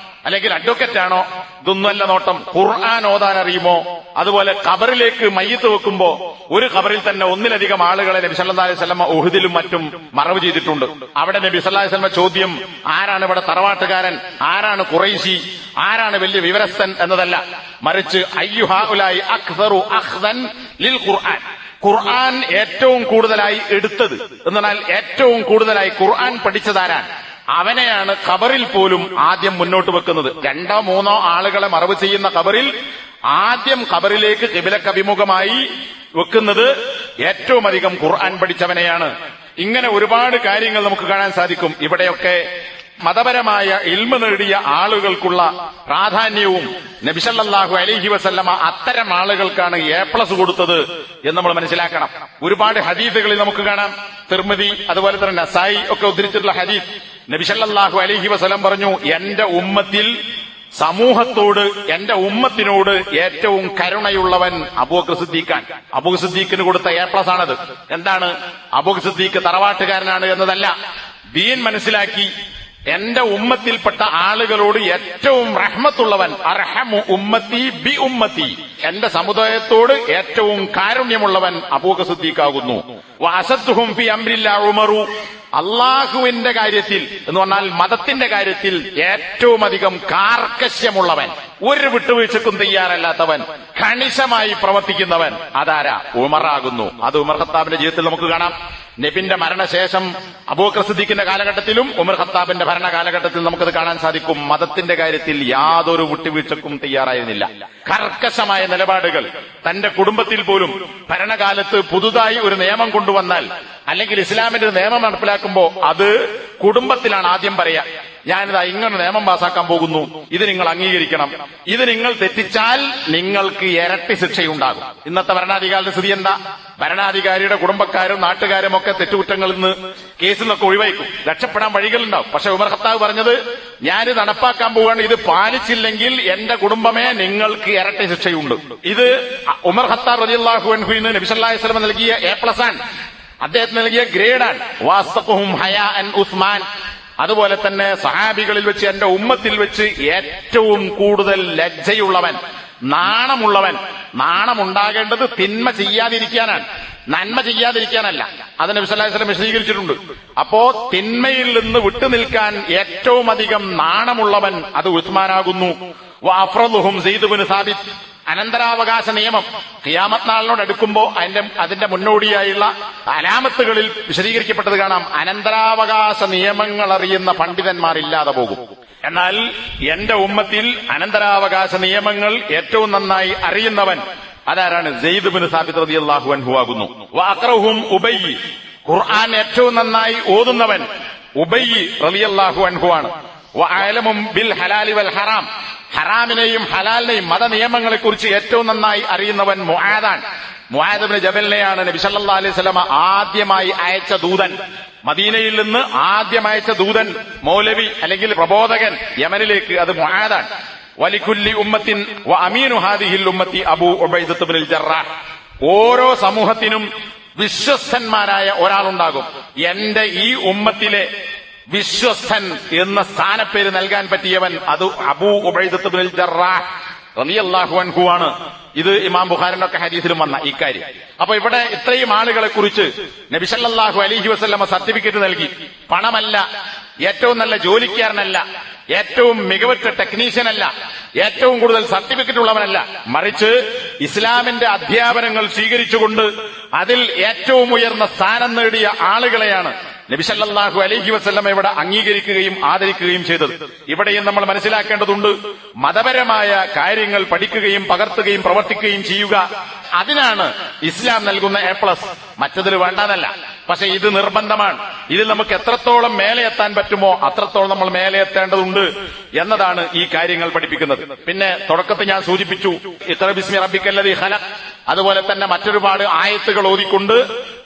അല്ലെങ്കിൽ അഡ്വക്കറ്റ് ആണോ, ഇതൊന്നുമല്ല നോട്ടം. ഖുർആൻ ഓതാൻ അറിയുമോ? അതുപോലെ ഖബറിലേക്ക് മയ്യിത്ത് വെക്കുമ്പോ ഒരു ഖബറിൽ തന്നെ ഒന്നിലധികം ആളുകളെ നബി സല്ലല്ലാഹു അലൈഹി വസല്ലം ഉഹുദിലും മറ്റും മറവ് ചെയ്തിട്ടുണ്ട്. അവിടെ നബി സല്ലല്ലാഹു അലൈഹി വസല്ലം ചോദ്യം ആരാണ് ഇവിടെ തറവാട്ടുകാരൻ, ആരാണ് ഖുറൈശി, ആരാണ് വലിയ വിവരസ്ഥൻ എന്നതല്ല, മറിച്ച് അയ്യുഹാഉലായി അക്സറു അഖ്ദൻ ലിൽ ഖുർആൻ, ഖുർആൻ ഏറ്റവും കൂടുതലായി എടുത്തത് എന്നാൽ ഏറ്റവും കൂടുതലായി ഖുർആൻ പഠിച്ചതാരാണ്, അവനെയാണ് ഖബറിൽ പോലും ആദ്യം മുന്നോട്ട് വെക്കുന്നത്. 2-3 ആളുകളെ മറവ് ചെയ്യുന്ന ഖബറിൽ ആദ്യം ഖബറിലേക്ക് ഖിബിലക്ക് അഭിമുഖമായി വെക്കുന്നത് ഏറ്റവും അധികം ഖുർആൻ പഠിച്ചവനെയാണ്. ഇങ്ങനെ ഒരുപാട് കാര്യങ്ങൾ നമുക്ക് കാണാൻ സാധിക്കും. ഇവിടെയൊക്കെ മതപരമായ ഇൽമ് നേടിയ ആളുകൾക്കുള്ള പ്രാധാന്യവും നബി സല്ലല്ലാഹു അലൈഹി വസല്ലമ അത്തരം ആളുകൾക്കാണ് A+ കൊടുത്തത് എന്ന് നമ്മൾ മനസ്സിലാക്കണം. ഒരുപാട് ഹദീസുകളിൽ നമുക്ക് കാണാം. തിർമിദി അതുപോലെ തന്നെ നസായി ഒക്കെ ഉദ്ധരിച്ചിട്ടുള്ള ഹദീസ്, നബി സല്ലല്ലാഹു അലൈഹി വസല്ലം പറഞ്ഞു, എന്റെ ഉമ്മത്തിൽ സമൂഹത്തോട്, എന്റെ ഉമ്മത്തിനോട് ഏറ്റവും കരുണയുള്ളവൻ അബൂബക്കർ സിദ്ദീഖാൻ. അബൂബക്കർ സിദ്ദീഖിന് കൊടുത്ത A+ ആണത്. എന്താണ്? അബൂബക്കർ സിദ്ദീഖ് തറവാട്ടുകാരനാണ് എന്നതല്ല, ദീൻ മനസ്സിലാക്കി എന്റെ ഉമ്മത്തിൽപ്പെട്ട ആളുകളോട് ഏറ്റവും റഹ്മത്തുള്ളവൻ, അർഹമു ഉമ്മത്തി ബി ഉമ്മത്തി, എന്റെ സമുദായത്തോട് ഏറ്റവും കാരുണ്യമുള്ളവൻ അബൂബക്കർ സിദ്ദീഖാകുന്നു. വഅസദ്ഹും ഫി അംരില്ലാഹി ഉമറു, അള്ളാഹുവിന്റെ കാര്യത്തിൽ എന്ന് പറഞ്ഞാൽ മതത്തിന്റെ കാര്യത്തിൽ ഏറ്റവും അധികം കാർക്കശ്യമുള്ളവൻ, ഒരു വിട്ടുവീഴ്ചക്കും തയ്യാറല്ലാത്തവൻ, കണിശമായി പ്രവർത്തിക്കുന്നവൻ അതാരാ? ഉമറാകുന്നു. അത് ഉമർ ഖത്താബിന്റെ ജീവിതത്തിൽ നമുക്ക് കാണാം. നബിന്റെ മരണശേഷം അബൂബക്കർ സിദ്ദീഖിന്റെ കാലഘട്ടത്തിലും ഉമർ ഖത്താബിന്റെ ഭരണകാലഘട്ടത്തിൽ നമുക്കത് കാണാൻ സാധിക്കും. മതത്തിന്റെ കാര്യത്തിൽ യാതൊരു വിട്ടുവീഴ്ചക്കും തയ്യാറായിരുന്നില്ല. കർക്കശമായ നിലപാടുകൾ. തന്റെ കുടുംബത്തിൽ പോലും ഭരണകാലത്ത് പുതുതായി ഒരു നിയമം കൊണ്ടുവന്നാൽ, അല്ലെങ്കിൽ ഇസ്ലാമിന്റെ ഒരു നിയമം നടപ്പിലാക്കുമ്പോ അത് കുടുംബത്തിലാണ് ആദ്യം പറയാ. ഞാനിതാ ഇങ്ങനെ നിയമം പാസാക്കാൻ പോകുന്നു, ഇത് നിങ്ങൾ അംഗീകരിക്കണം, ഇത് നിങ്ങൾ തെറ്റിച്ചാൽ നിങ്ങൾക്ക് ഇരട്ടി ശിക്ഷയുണ്ടാകും. ഇന്നത്തെ ഭരണാധികാരിയുടെ സ്ഥിതി എന്താ? ഭരണാധികാരിയുടെ കുടുംബക്കാരും നാട്ടുകാരും ഒക്കെ തെറ്റുകുറ്റങ്ങളിൽ നിന്ന്, കേസിൽ നിന്നൊക്കെ ഒഴിവാക്കും, രക്ഷപ്പെടാൻ വഴികളുണ്ടാവും. പക്ഷെ ഉമർ ഖത്താബ് പറഞ്ഞത്, ഞാനിത് നടപ്പാക്കാൻ പോവുകയാണ്, ഇത് പാലിച്ചില്ലെങ്കിൽ എന്റെ കുടുംബമേ നിങ്ങൾക്ക് ഇരട്ടി ശിക്ഷയുണ്ട്. ഇത് ഉമർ ഖത്താബ് റളിയല്ലാഹു അൻഹുവിന് നബി സല്ലല്ലാഹു അലൈഹി വസല്ലം നൽകിയ A+ ആണ്, അദ്ദേഹത്തിന് നൽകിയ ഗ്രേഡാണ്. വാസ്തഖുഹും ഹയാഅൻ ഉസ്മാൻ. അതുപോലെ തന്നെ സഹാബികളിൽ വെച്ച്, എന്റെ ഉമ്മത്തിൽ വെച്ച് ഏറ്റവും കൂടുതൽ ലജ്ജയുള്ളവൻ, നാണമുള്ളവൻ. നാണമുണ്ടാകേണ്ടത് തിന്മ ചെയ്യാതിരിക്കാനാണ്, നന്മ ചെയ്യാതിരിക്കാനല്ല. അത് നബി സല്ലല്ലാഹു അലൈഹി വസല്ലം വിശദീകരിച്ചിട്ടുണ്ട്. അപ്പോ തിന്മയിൽ നിന്ന് വിട്ടുനിൽക്കാൻ ഏറ്റവും അധികം നാണമുള്ളവൻ അത് ഉസ്മാനാകുന്നു. വഅഫ്റദുഹും സയ്യിദ് ഇബ്നു സാബിത്ത്. അനന്തരാവകാശ നിയമം ഖിയാമത്ത് നാളിനോട് അടുക്കുമ്പോ അതിന്റെ മുന്നോടിയായുള്ള അലാമത്തുകളിൽ വിശദീകരിക്കപ്പെട്ടത് കാണാം. അനന്തരാവകാശ നിയമങ്ങൾ അറിയുന്ന പണ്ഡിതന്മാരില്ലാതെ പോകും. എന്നാൽ എന്റെ ഉമ്മത്തിൽ അനന്തരാവകാശ നിയമങ്ങൾ ഏറ്റവും നന്നായി അറിയുന്നവൻ അതാരാണ്? സയ്യിദ് ഇബ്നു സാബിത്ത് റളിയല്ലാഹു അൻഹു ആകുന്നു. വഅഖറഹും ഉബയ്യ്. ഖുർആൻ ഏറ്റവും നന്നായി ഓതുന്നവൻ ഉബയ്യ് റളിയല്ലാഹു അൻഹു ആണ്. വഅലമും ബിൽ ഹലാലി വൽ ഹറാം. ഹറാമിനെയും ഹലാലിനെയും മത നിയമങ്ങളെക്കുറിച്ച് ഏറ്റവും നന്നായി അറിയുന്നവൻ മുആദാൻ. മുആദ് ഇബ്നു ജബലിനെയാണ് നബി സല്ലല്ലാഹു അലൈഹി വസല്ലം ആദ്യമായി അയച്ച ദൂതൻ. മദീനയിൽ നിന്ന് ആദ്യം അയച്ച ദൂതൻ, മൗലവി അല്ലെങ്കിൽ പ്രബോധകൻ യമനിലേക്ക്, അത് മുആദാൻ. വലികുല്ലി ഉമ്മത്തിൻ വ അമീനു ഹാദിഹിൽ ഉമ്മത്തി അബൂ ഉബൈദത്ത് ഇബ്നുൽ ജറാഹ്. ഓരോ സമൂഹത്തിനും വിശ്വസ്തന്മാരായ ഒരാളുണ്ടാകും. എന്റെ ഈ ഉമ്മത്തിലെ വിശ്വസ്തൻ എന്ന സ്ഥാനപ്പേര് നൽകാൻ പറ്റിയവൻ അത് അബൂ ഉബൈദത്ത് ഇബ്നുൽ ജറാഹ് റളിയല്ലാഹു അൻഹു ആണ്. ഇത് ഇമാം ബുഖാരിയുടെ ഒക്കെ ഹദീസിലും വന്ന ഇക്കാര്യം. അപ്പൊ ഇവിടെ ഇത്രയും ആളുകളെ കുറിച്ച് നബി സല്ലല്ലാഹു അലൈഹി വസല്ലമ സർട്ടിഫിക്കറ്റ് നൽകി. പണമല്ല, ഏറ്റവും നല്ല ജോലിക്കാരനല്ല, ഏറ്റവും മികവുറ്റ ടെക്നീഷ്യനല്ല, ഏറ്റവും കൂടുതൽ സർട്ടിഫിക്കറ്റ് ഉള്ളവനല്ല, മറിച്ച് ഇസ്ലാമിന്റെ അധ്യാപനങ്ങൾ സ്വീകരിച്ചുകൊണ്ട് അതിൽ ഏറ്റവും ഉയർന്ന സ്ഥാനം നേടിയ ആളുകളെയാണ് നബി സല്ലല്ലാഹു അലൈഹി വസല്ലം ഇവിടെ അംഗീകരിക്കുകയും ആദരിക്കുകയും ചെയ്തത്. ഇവിടെയും നമ്മൾ മനസ്സിലാക്കേണ്ടതുണ്ട്, മതപരമായ കാര്യങ്ങൾ പഠിക്കുകയും പകർത്തുകയും പ്രവർത്തിക്കുകയും ചെയ്യുക, അതിനാണ് ഇസ്ലാം നൽകുന്ന A+. മറ്റതിൽ വേണ്ടതല്ല. പക്ഷെ ഇത് നിർബന്ധമാണ്. ഇതിൽ നമുക്ക് എത്രത്തോളം മേലെ എത്താൻ പറ്റുമോ അത്രത്തോളം നമ്മൾ മേലെ എത്തേണ്ടതുണ്ട് എന്നതാണ് ഈ കാര്യങ്ങൾ പഠിപ്പിക്കുന്നത്. പിന്നെ തുടക്കത്തിൽ ഞാൻ സൂചിപ്പിച്ചു, ഇഖ്റ ബിസ്മി റബ്ബിക്കല്ലദീ ഖലഖ്. അതുപോലെ തന്നെ മറ്റൊരുപാട് ആയത്തുകൾ ഓതിക്കൊണ്ട്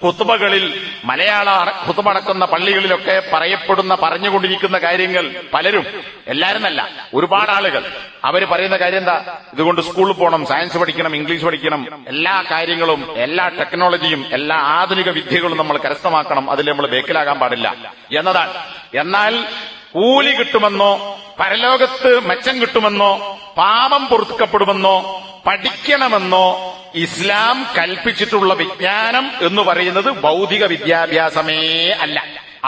ഖുത്ബകളിൽ, മലയാള ഖുത്ബ നടക്കുന്ന പള്ളികളിലൊക്കെ പറഞ്ഞുകൊണ്ടിരിക്കുന്ന കാര്യങ്ങൾ പലരും, എല്ലാരും അല്ല, ഒരുപാട് ആളുകൾ അവര് പറയുന്ന കാര്യം എന്താ? ഇതുകൊണ്ട് സ്കൂളിൽ പോകണം, സയൻസ് പഠിക്കണം, ഇംഗ്ലീഷ് പഠിക്കണം, എല്ലാ കാര്യങ്ങളും, എല്ലാ ടെക്നോളജിയും, എല്ലാ ആധുനിക വിദ്യകളും നമ്മൾ കരസ്ഥമാക്കണം, അതിൽ നമ്മൾ ബേക്കിലാകാൻ പാടില്ല എന്നതാണ്. എന്നാൽ കൂലി കിട്ടുമെന്നോ, പരലോകത്ത് മെച്ചം കിട്ടുമെന്നോ, പാപം പൊറുക്കപ്പെടുമെന്നോ, പഠിക്കണമെന്നോ ഇസ്ലാം കൽപ്പിച്ചിട്ടുള്ള വിജ്ഞാനം എന്ന് പറയുന്നത് ഭൗതിക വിദ്യാഭ്യാസമേ അല്ല,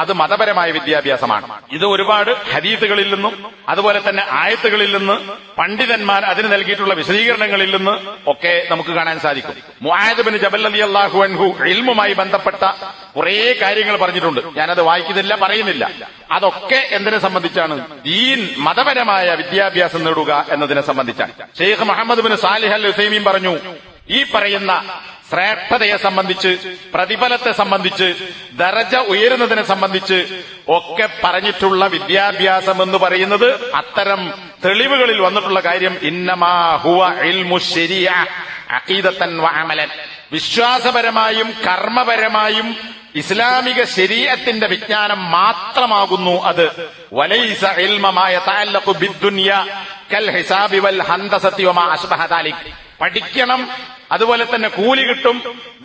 അത് മതപരമായ വിദ്യാഭ്യാസമാണ്. ഇത് ഒരുപാട് ഹദീസുകളിൽ നിന്നും അതുപോലെ തന്നെ ആയത്തുകളിൽ നിന്ന്, പണ്ഡിതന്മാർ അതിന് നൽകിയിട്ടുള്ള വിശദീകരണങ്ങളിൽ നിന്ന് ഒക്കെ നമുക്ക് കാണാൻ സാധിക്കും. മുആദ് ഇബ്നു ജബൽ റളിയല്ലാഹു അൻഹു ഇൽമുമായി ബന്ധപ്പെട്ട കുറേ കാര്യങ്ങൾ പറഞ്ഞിട്ടുണ്ട്. ഞാനത് വായിക്കുന്നില്ല, പറയുന്നില്ല. അതൊക്കെ എന്തിനെ സംബന്ധിച്ചാണ്? ദീൻ, മതപരമായ വിദ്യാഭ്യാസം നേടുക എന്നതിനെ സംബന്ധിച്ചാണ്. ഷെയ്ഖ് മുഹമ്മദ് ഇബ്നു സാലിഹ് അൽ ഉസൈമീൻ പറഞ്ഞു, ഈ പറയുന്ന ശ്രേഷ്ഠതയെ സംബന്ധിച്ച്, പ്രതിഫലത്തെ സംബന്ധിച്ച്, ദറജ ഉയരുന്നതിനെ സംബന്ധിച്ച് ഒക്കെ പറഞ്ഞിട്ടുള്ള വിദ്യാഭ്യാസം എന്ന് പറയുന്നത് അത്തരം തെളിവുകളിൽ വന്നിട്ടുള്ള കാര്യം ഇന്നമാ ഹുവ ഇൽമു ശരീഅ അഖീദത്തൻ വ അമലൻ. വിശ്വാസപരമായും കർമ്മപരമായും ഇസ്ലാമിക ശരീഅത്തിന്റെ വിജ്ഞാനം മാത്രമാകുന്നു അത്. വലൈസ ഇൽമമാ യതഅല്ലഖു ബിദ്ദുനിയ കൽ ഹിസാബി വൽ ഹന്ദസതി വമാ അശ്ബഹ ദാലിക്. പഠിക്കണം, അതുപോലെ തന്നെ കൂലി കിട്ടും,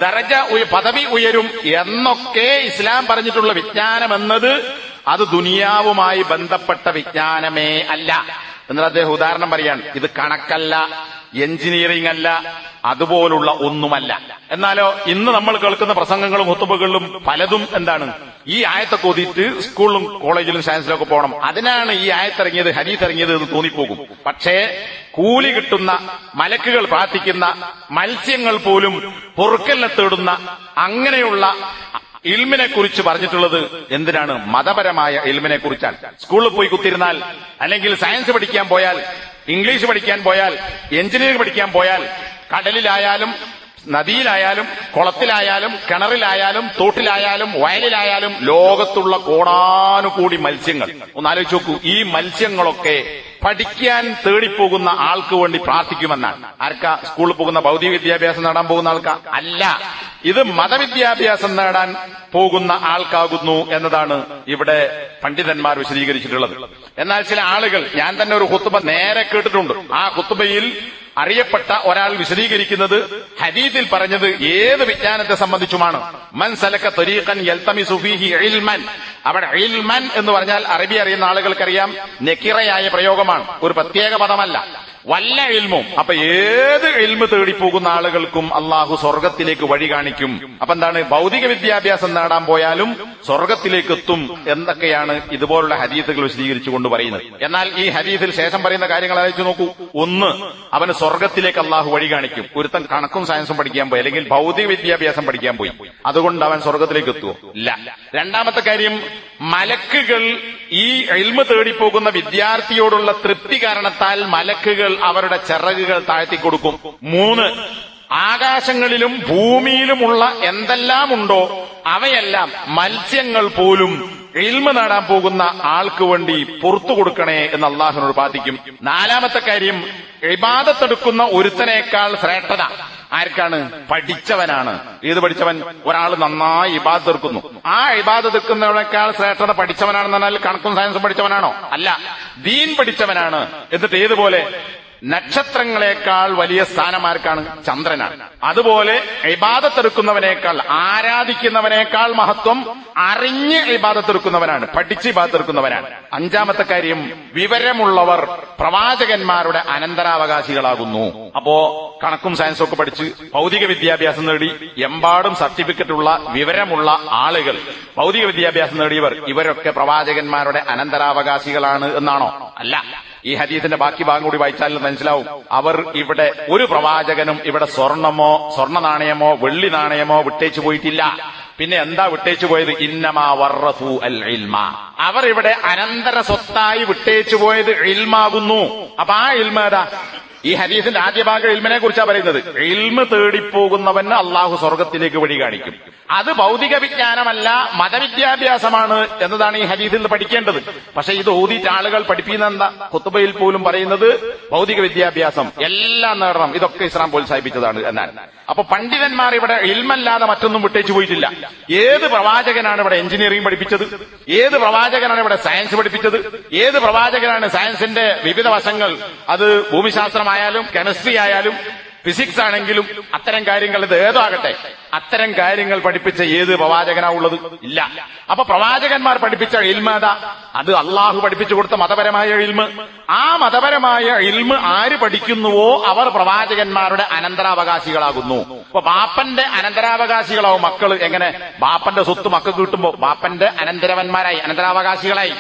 ദറജ പദവി ഉയരും എന്നൊക്കെ ഇസ്ലാം പറഞ്ഞിട്ടുള്ള വിജ്ഞാനം എന്നത് അത് ദുനിയാവുമായി ബന്ധപ്പെട്ട വിജ്ഞാനമേ അല്ല. എന്നാൽ അദ്ദേഹം ഉദാഹരണം പറയാണ്, ഇത് കണക്കല്ല, എഞ്ചിനീയറിംഗ് അല്ല, അതുപോലുള്ള ഒന്നുമല്ല. എന്നാലോ ഇന്ന് നമ്മൾ കേൾക്കുന്ന പ്രസംഗങ്ങളും ഹുത്തുബകളിലും പലതും എന്താണ്, ഈ ആയത്തൊക്കെ ഓതിയിട്ട് സ്കൂളിലും കോളേജിലും സയൻസിലൊക്കെ പോകണം, അതിനാണ് ഈ ആയത്തിറങ്ങിയത് ഹദീസ് ഇറങ്ങിയത് എന്ന് തോന്നിപ്പോകും. പക്ഷേ കൂലി കിട്ടുന്ന, മലക്കുകൾ പ്രാർത്ഥിക്കുന്ന, മത്സ്യങ്ങൾ പോലും പൊറുക്കലിനെ തേടുന്ന അങ്ങനെയുള്ള ഇൽമിനെ കുറിച്ച് പറഞ്ഞിട്ടുള്ളത് എന്തിനാണ്? മതപരമായ ഇൽമിനെ കുറിച്ചാണ്. സ്കൂളിൽ പോയി കുത്തിരുന്നാൽ, അല്ലെങ്കിൽ സയൻസ് പഠിക്കാൻ പോയാൽ, ഇംഗ്ലീഷ് പഠിക്കാൻ പോയാൽ, എഞ്ചിനീയറിംഗ് പഠിക്കാൻ പോയാൽ, കടലിലായാലും നദിയിലായാലും കുളത്തിലായാലും കിണറിലായാലും തോട്ടിലായാലും വയലിലായാലും ലോകത്തുള്ള കോടാനുകൂടി മത്സ്യങ്ങൾ ഒന്നാലോചിച്ച് നോക്കൂ. ഈ മത്സ്യങ്ങളൊക്കെ പഠിക്കാൻ തേടിപ്പോകുന്ന ആൾക്ക് വേണ്ടി പ്രാർത്ഥിക്കുമെന്നാണ്. ആർക്കാ? സ്കൂളിൽ പോകുന്ന ഭൗതിക വിദ്യാഭ്യാസം നേടാൻ പോകുന്ന ആൾക്കാ? അല്ല, ഇത് മതവിദ്യാഭ്യാസം നേടാൻ പോകുന്ന ആൾക്കാകുന്നു എന്നതാണ് ഇവിടെ പണ്ഡിതന്മാർ വിശദീകരിച്ചിട്ടുള്ളത്. എന്നാൽ ചില ആളുകൾ, ഞാൻ തന്നെ ഒരു ഖുത്ബ നേരെ കേട്ടിട്ടുണ്ട്, ആ ഖുത്ബയിൽ അറിയപ്പെട്ട ഒരാൾ വിശദീകരിക്കുന്നത് ഹദീസിൽ പറഞ്ഞത് ഏത് വിജ്ഞാനത്തെ സംബന്ധിച്ചുമാണ്. മൻ സലക ത്വരീഖൻ യൽതമിസു ഫീഹി ഇൽമൻ. അവിടെ ഇൽമൻ എന്ന് പറഞ്ഞാൽ അറബി അറിയുന്ന ആളുകൾക്കറിയാം, നെക്കിറയായ പ്രയോഗമാണ്, ഒരു പ്രത്യേക പദമല്ല. വല്ല ഇൽമും. അപ്പൊ ഏത് ഇൽമ് തേടിപ്പോകുന്ന ആളുകൾക്കും അള്ളാഹു സ്വർഗത്തിലേക്ക് വഴി കാണിക്കും. അപ്പൊ എന്താണ്? ഭൗതിക വിദ്യാഭ്യാസം നേടാൻ പോയാലും സ്വർഗത്തിലേക്ക് എത്തും എന്നൊക്കെയാണ് ഇതുപോലുള്ള ഹദീസുകൾ വിശദീകരിച്ചുകൊണ്ട് പറയുന്നത്. എന്നാൽ ഈ ഹദീസിൽ ശേഷം പറയുന്ന കാര്യങ്ങൾ ആലോചിച്ച് നോക്കൂ. ഒന്ന്, അവന് സ്വർഗത്തിലേക്ക് അള്ളാഹു വഴി കാണിക്കും. ഒരുത്തൻ കണക്കും സയൻസും പഠിക്കാൻ പോയി, അല്ലെങ്കിൽ ഭൗതിക വിദ്യാഭ്യാസം പഠിക്കാൻ പോയി, അതുകൊണ്ട് അവൻ സ്വർഗത്തിലേക്ക് എത്തുമോ? ഇല്ല. രണ്ടാമത്തെ കാര്യം, മലക്കുകൾ ഈ ഇൽമ് തേടിപ്പോകുന്ന വിദ്യാർത്ഥിയോടുള്ള തൃപ്തി കാരണത്താൽ മലക്കുകൾ അവരുടെ ചിറകുകൾ താഴ്ത്തിക്കൊടുക്കും. 3, ആകാശങ്ങളിലും ഭൂമിയിലുമുള്ള എന്തെല്ലാം ഉണ്ടോ അവയെല്ലാം മത്സ്യങ്ങൾ പോലും ഇൽമ നേടാൻ പോകുന്ന ആൾക്ക് വേണ്ടി പുറത്തു കൊടുക്കണേ എന്ന് അള്ളാഹുവിനോട് പ്രാർത്ഥിക്കും. 4-മത്തെ കാര്യം, ഇബാദത്തെടുക്കുന്ന ഒരുത്തനേക്കാൾ ശ്രേഷ്ഠത ആർക്കാണ്? പഠിച്ചവനാണ്. ഏത് പഠിച്ചവൻ? ഒരാൾ നന്നായി ഇബാദത്ത് എടുക്കുന്നു, ആ ഇബാദത്ത് എടുക്കുന്നവനേക്കാൾ ശ്രേഷ്ഠത പഠിച്ചവനാണെന്ന് പറഞ്ഞാൽ കണക്കും സയൻസും പഠിച്ചവനാണോ? അല്ല, ദീൻ പഠിച്ചവനാണ്. എന്നിട്ട് ഏതുപോലെ? നക്ഷത്രങ്ങളെക്കാൾ വലിയ സ്ഥാനമാർക്കാണ്? ചന്ദ്രനാണ്. അതുപോലെ ഇബാദത്തെടുക്കുന്നവനേക്കാൾ, ആരാധിക്കുന്നവനേക്കാൾ മഹത്വം അറിഞ്ഞ് ഇബാദത്തെടുക്കുന്നവനാണ്, പഠിച്ച് ഇബാദത്തെടുക്കുന്നവനാണ്. 5-മത്തെ കാര്യം, വിവരമുള്ളവർ പ്രവാചകന്മാരുടെ അനന്തരാവകാശികളാകുന്നു. അപ്പോ കണക്കും സയൻസും ഒക്കെ പഠിച്ച് ഭൗതിക വിദ്യാഭ്യാസം നേടി എമ്പാടും സർട്ടിഫിക്കറ്റ് ഉള്ള വിവരമുള്ള ആളുകൾ, ഭൗതിക വിദ്യാഭ്യാസം നേടിയവർ, ഇവരൊക്കെ പ്രവാചകന്മാരുടെ അനന്തരാവകാശികളാണ് എന്നാണോ? അല്ല. ഈ ഹദീസിന്റെ ബാക്കി ഭാഗം കൂടി വായിച്ചാൽ മനസ്സിലാവും. അവർ ഇവിടെ ഒരു പ്രവാചകനും ഇവിടെ സ്വർണ്ണ നാണയമോ വെള്ളി നാണയമോ വിട്ടേച്ചു പോയിട്ടില്ല. പിന്നെ എന്താ വിട്ടേച്ചു പോയത്? ഇന്നമാ വറസു അൽ ഇൽമ. അവർ ഇവിടെ അനന്തര സ്വത്തായി വിട്ടേച്ചു പോയത് ഇൽമാകുന്നു. അപ്പൊ ആ ഇൽമ ഏതാ? ഈ ഹദീസിന്റെ ആദ്യ ഭാഗം ഇൽമിനെ കുറിച്ചാണ് പറയുന്നത്. ഇൽമ തേടിപ്പോകുന്നവന് അള്ളാഹു സ്വർഗത്തിലേക്ക് വഴി കാണിക്കും. അത് ഭൗതിക വിജ്ഞാനമല്ല, മതവിദ്യാഭ്യാസമാണ് എന്നതാണ് ഈ ഹദീസിൽ പഠിക്കേണ്ടത്. പക്ഷെ ഇത് ഓതിയിട്ട് ആളുകൾ പഠിപ്പിക്കുന്ന എന്താ? ഖുത്ബയിൽ പോലും പറയുന്നത് ഭൗതിക വിദ്യാഭ്യാസം എല്ലാം നേടണം, ഇതൊക്കെ ഇസ്ലാം പ്രോത്സാഹിപ്പിച്ചതാണ് എന്നാണ്. അപ്പൊ പണ്ഡിതന്മാർ ഇവിടെ ഇൽമല്ലാതെ മറ്റൊന്നും വിട്ടേച്ചു പോയിട്ടില്ല. ഏത് പ്രവാചകനാണ് ഇവിടെ എഞ്ചിനീയറിംഗ് പഠിപ്പിച്ചത്? ഏത് പ്രവാചകനാണ് ഇവിടെ സയൻസ് പഠിപ്പിച്ചത്? ഏത് പ്രവാചകനാണ് സയൻസിന്റെ വിവിധ വശങ്ങൾ, അത് ഭൂമിശാസ്ത്രമായാലും കെമിസ്ട്രി ആയാലും ഫിസിക്സ് ആണെങ്കിലും അത്തരം കാര്യങ്ങൾ, ഇത് ഏതോ ആകട്ടെ, അത്തരം കാര്യങ്ങൾ പഠിപ്പിച്ച ഏത് പ്രവാചകനാ ഉള്ളത്? ഇല്ല. അപ്പൊ പ്രവാചകന്മാർ പഠിപ്പിച്ച ഇൽമേതാ? അത് അള്ളാഹു പഠിപ്പിച്ചു കൊടുത്ത മതപരമായ ഇൽമ്. ആ മതപരമായ ഇൽമ് ആര് പഠിക്കുന്നുവോ അവർ പ്രവാചകന്മാരുടെ അനന്തരാവകാശികളാകുന്നു. അപ്പൊ ബാപ്പന്റെ അനന്തരാവകാശികളാവും മക്കൾ. എങ്ങനെ? ബാപ്പന്റെ സ്വത്ത് മക്കൾക്ക് കിട്ടുമ്പോ ബാപ്പന്റെ അനന്തരവന്മാരായി, അനന്തരാവകാശികളായി.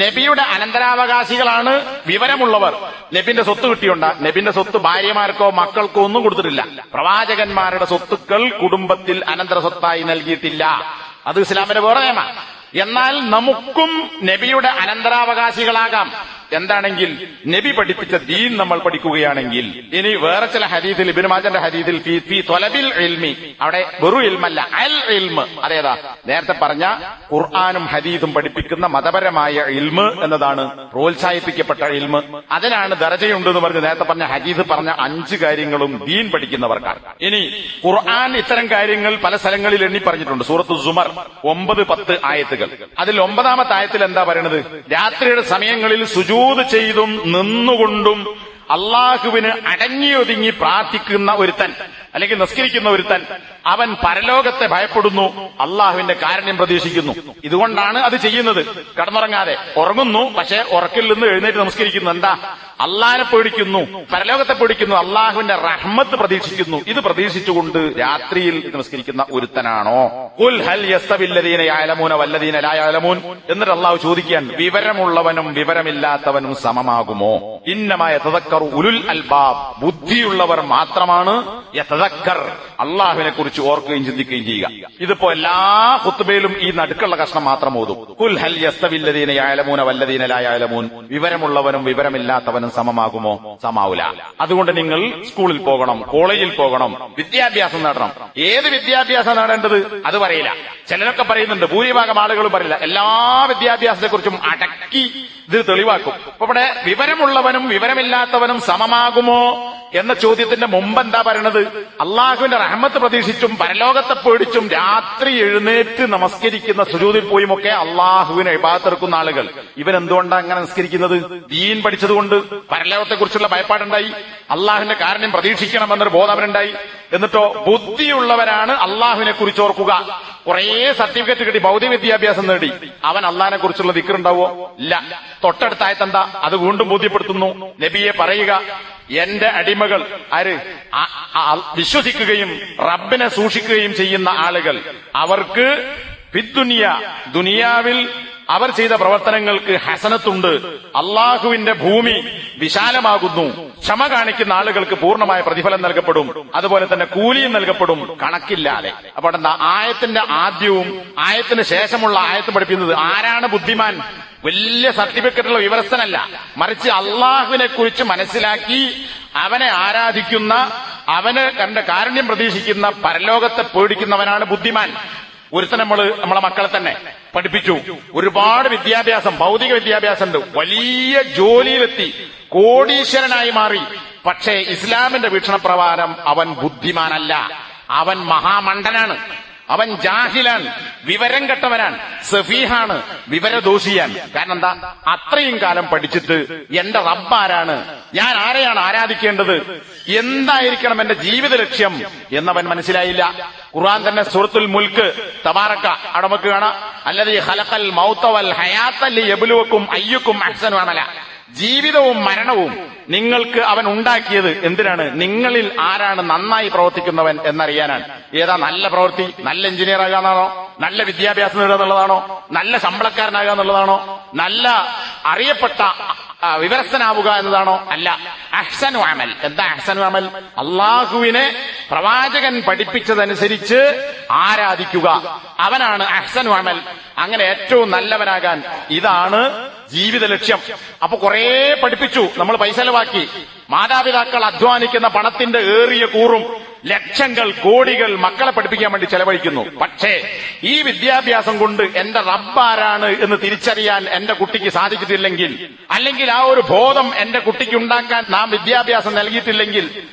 നബിയുടെ അനന്തരാവകാശികളാണ് വിവരമുള്ളവർ. നബിന്റെ സ്വത്ത് കിട്ടിയുണ്ട? നബിന്റെ സ്വത്ത് ഭാര്യമാർക്കോ മക്കൾക്കോ ഒന്നും കൊടുത്തിട്ടില്ല. പ്രവാചകന്മാരുടെ സ്വത്തുക്കൾ കുടുംബത്തിൽ അനന്തര സ്വത്തായി നൽകിയിട്ടില്ല. അത് ഇസ്ലാമിന്റെ വേറെ നിയമമാണ്. എന്നാൽ നമുക്കും നബിയുടെ അനന്തരാവകാശികളാകാം. എന്താണെങ്കിൽ നബി പഠിപ്പിച്ച ദീൻ നമ്മൾ പഠിക്കുകയാണെങ്കിൽ. ഇനി വേറെ ചില ഹദീസിൽ, ഇബ്നു മാജന്റെ ഹദീസിൽ ഫീ ത്വലബിൽ ഇൽമി, അവിടെ വെറു ഇൽമല്ല, അൽ ഇൽമ്, അതേതാ നേരത്തെ പറഞ്ഞ ഖുർആനും ഹദീസും പഠിപ്പിക്കുന്ന മതപരമായ ഇൽമ് എന്നതാണ് പ്രോത്സാഹിപ്പിക്കപ്പെട്ട ഇൽമ്. അതിനാണ് ദർജയുണ്ട് എന്ന് പറഞ്ഞ് നേരത്തെ പറഞ്ഞ ഹദീസ് പറഞ്ഞ 5 കാര്യങ്ങളും ദീൻ പഠിക്കുന്നവർക്കാണ്. ഇനി ഖുർആൻ ഇത്തരം കാര്യങ്ങൾ പല സ്ഥലങ്ങളിൽ എണ്ണി പറഞ്ഞിട്ടുണ്ട്. സൂറത്തു സുമർ 9-10 ആയത്തുകൾ. അതിൽ 9ാമത്തെ ആയത്തിൽ എന്താ പറയുന്നത്? രാത്രിയുടെ സമയങ്ങളിൽ സുജൂദ് ചെയ്തും നിന്നുകൊണ്ടും അള്ളാഹുവിന് അടങ്ങിയൊതുങ്ങി പ്രാർത്ഥിക്കുന്ന ഒരുത്തൻ, അല്ലെങ്കിൽ നിസ്കരിക്കുന്ന ഒരുത്തൻ, അവൻ പരലോകത്തെ ഭയപ്പെടുന്നു, അള്ളാഹുവിന്റെ കാരുണ്യം പ്രതീക്ഷിക്കുന്നു. ഇതുകൊണ്ടാണ് അത് ചെയ്യുന്നത്. കടന്നുറങ്ങാതെ ഉറങ്ങുന്നു, പക്ഷെ ഉറക്കിൽ നിന്ന് എഴുന്നേറ്റ് നമസ്കരിക്കുന്നു. എന്താ? അള്ളാഹിനെ പേടിക്കുന്നു, പരലോകത്തെ പേടിക്കുന്നു, അള്ളാഹുവിന്റെ റഹ്മത്ത് പ്രതീക്ഷിക്കുന്നു. ഇത് പ്രതീക്ഷിച്ചുകൊണ്ട് രാത്രിയിൽ നമസ്കരിക്കുന്ന ഒരുത്തനാണോ? ഖുൽ ഹൽ യസ്തവില്ലദീന യഅലമൂന വല്ലദീന ലാ യഅലമൂൻ. എന്നിട്ട് അള്ളാഹു ചോദിക്കാൻ, വിവരമുള്ളവനും വിവരമില്ലാത്തവനും സമമാകുമോ? ഇന്നമാ യതദക്കറു ഉലുൽ അൽബാബ്, ബുദ്ധിയുള്ളവർ മാത്രമാണ് യതദക്കർ, അള്ളാഹുവിനെ കുറിച്ച് ഓർക്കുകയും ചിന്തിക്കുകയും ചെയ്യുക. ഇതിപ്പോ എല്ലാ ഖുത്ബയിലും ഈ നടുക്കുള്ള കഷ്ണം മാത്രം ഓതും. ഖുൽ ഹൽ യസ്തവില്ലദീന യഅലമൂന വല്ലദീന ലാ യഅലമൂൻ. വിവരമുള്ളവനും വിവരമില്ലാത്തവനും സമമാകുമോ? സമാവൂല. അതുകൊണ്ട് നിങ്ങൾ സ്കൂളിൽ പോകണം, കോളേജിൽ പോകണം, വിദ്യാഭ്യാസം നേടണം. ഏത് വിദ്യാഭ്യാസം നേടേണ്ടത് അത് പറയില്ല. ചിലരൊക്കെ പറയുന്നുണ്ട്, ഭൂരിഭാഗം ആളുകളും പറയില്ല. എല്ലാ വിദ്യാഭ്യാസത്തെ കുറിച്ചും അടക്കി ഇത് തെളിവാക്കും. അപ്പൊ ഇവിടെ വിവരമുള്ളവനും വിവരമില്ലാത്തവനും സമമാകുമോ എന്ന ചോദ്യത്തിന്റെ മുമ്പ് എന്താ പറയണത്? അള്ളാഹുവിന്റെ റഹ്മത്ത് പ്രതീക്ഷിച്ചും പരലോകത്തെ പേടിച്ചും രാത്രി എഴുന്നേറ്റ് നമസ്കരിക്കുന്ന സുജൂദിൽ പോയുമൊക്കെ അള്ളാഹുവിനെ ഇബാദത്തെടുക്കുന്ന ആളുകൾ, ഇവൻ എന്തുകൊണ്ടാണ് അങ്ങനെ നമസ്കരിക്കുന്നത്? ദീൻ പഠിച്ചതുകൊണ്ട്, പരലോകത്തെക്കുറിച്ചുള്ള ഭയപ്പാടുണ്ടായി, അള്ളാഹുവിന്റെ കാരുണ്യം പ്രതീക്ഷിക്കണമെന്നൊരു ബോധം അവരുണ്ടായി. എന്നിട്ടോ ബുദ്ധിയുള്ളവരാണ് അള്ളാഹുവിനെ കുറിച്ച് ഓർക്കുക. കുറേ സർട്ടിഫിക്കറ്റ് കിട്ടി, ഭൗതിക വിദ്യാഭ്യാസം നേടി, അവൻ അള്ളാഹിനെ കുറിച്ചുള്ള ദിക്റുണ്ടാവോ? ഇല്ല. തൊട്ടടുത്തായതെന്താ? അത് വീണ്ടും ബോധ്യപ്പെടുത്തുന്നു. നബിയെ പറയുക, എന്റെ അടിമകൾ ആര്? വിശ്വസിക്കുകയും റബ്ബിനെ സൂക്ഷിക്കുകയും ചെയ്യുന്ന ആളുകൾ, അവർക്ക് ദുനിയാവിൽ അവർ ചെയ്ത പ്രവർത്തനങ്ങൾക്ക് ഹസനത്തുണ്ട്. അള്ളാഹുവിന്റെ ഭൂമി വിശാലമാകുന്നു. ക്ഷമ കാണിക്കുന്ന ആളുകൾക്ക് പൂർണ്ണമായ പ്രതിഫലം നൽകപ്പെടും. അതുപോലെ തന്നെ കൂലിയും നൽകപ്പെടും കണക്കില്ലാതെ. അപ്പോൾ എന്താ? ആയത്തിന്റെ ആദ്യവും ആയത്തിന് ശേഷമുള്ള ആയത്ത് പഠിപ്പിക്കുന്നത് ആരാണ് ബുദ്ധിമാൻ? വലിയ സർട്ടിഫിക്കറ്റുള്ള വിവരസ്ഥനല്ല, മറിച്ച് അള്ളാഹുവിനെ കുറിച്ച് മനസ്സിലാക്കി അവനെ ആരാധിക്കുന്ന, അവന് കണ്ട കാരുണ്യം പ്രതീക്ഷിക്കുന്ന, പരലോകത്തെ പേടിക്കുന്നവനാണ് ബുദ്ധിമാൻ. ഒരുത്തൻ നമ്മളെ മക്കളെ തന്നെ പഠിപ്പിച്ചു, ഒരുപാട് വിദ്യാഭ്യാസം, ഭൗതിക വിദ്യാഭ്യാസമുണ്ട്, വലിയ ജോലിയിലെത്തി, കോടീശ്വരനായി മാറി. പക്ഷേ ഇസ്ലാമിന്റെ വീക്ഷണപ്രകാരം അവൻ ബുദ്ധിമാനല്ല, അവൻ മഹാമണ്ഡനാണ്, അവൻ ജാഹിലാണ്, വിവരം കെട്ടവനാണ്, സഫീഹാണ്, വിവരദോഷിയാണ്. കാരണം എന്താ? അത്രയും കാലം പഠിച്ചിട്ട് എന്റെ റബ്ബാരാണ്, ഞാൻ ആരെയാണ് ആരാധിക്കേണ്ടത്, എന്തായിരിക്കണം എന്റെ ജീവിത ലക്ഷ്യം എന്നവൻ മനസ്സിലായില്ല. ഖുർആൻ തന്നെ സൂറത്തുൽ മുൽക്ക് തബാറക അവിടെ നമുക്ക് കാണാം, അല്ലദീ ഖലഖൽ മൗത വൽ ഹയാത ലിയബ്ലുവക്കും അയ്യുക്കും അഹ്സനു അമല. ജീവിതവും മരണവും നിങ്ങൾക്ക് അവൻ ഉണ്ടാക്കിയത് എന്തിനാണ്? നിങ്ങളിൽ ആരാണ് നന്നായി പ്രവർത്തിക്കുന്നവൻ എന്നറിയാനാണ്. ഏതാ നല്ല പ്രവൃത്തി? നല്ല എഞ്ചിനീയർ ആകാന്നാണോ? നല്ല വിദ്യാഭ്യാസം നേടുക എന്നുള്ളതാണോ? നല്ല ശമ്പളക്കാരനാകുക എന്നുള്ളതാണോ? നല്ല അറിയപ്പെട്ട വിവരസ്ഥനാവുക എന്നതാണോ? അല്ല. അഹ്സനു അമൽ. എന്താ അഹ്സനു അമൽ? അള്ളാഹുവിനെ പ്രവാചകൻ പഠിപ്പിച്ചതനുസരിച്ച് ആരാധിക്കുക, അവനാണ് അഹ്സനു അമൽ. അങ്ങനെ ഏറ്റവും നല്ലവനാകാൻ ഇതാണ് ജീവിത ലക്ഷ്യം. അപ്പൊ കുറേ പഠിപ്പിച്ചു, നമ്മൾ പൈസ ചെലവാക്കി, മാതാപിതാക്കൾ അധ്വാനിക്കുന്ന പണത്തിന്റെ ഏറിയ കൂറും ലക്ഷങ്ങൾ കോടികൾ മക്കളെ പഠിപ്പിക്കാൻ വേണ്ടി ചെലവഴിക്കുന്നു. പക്ഷേ ഈ വിദ്യാഭ്യാസം കൊണ്ട് എന്റെ റബ്ബാരാണ് എന്ന് തിരിച്ചറിയാൻ എന്റെ കുട്ടിക്ക് സാധിച്ചിട്ടില്ലെങ്കിൽ, അല്ലെങ്കിൽ ആ ഒരു ബോധം എന്റെ കുട്ടിക്ക് ഉണ്ടാക്കാൻ നാം വിദ്യാഭ്യാസം നൽകിയിട്ടില്ലെങ്കിൽ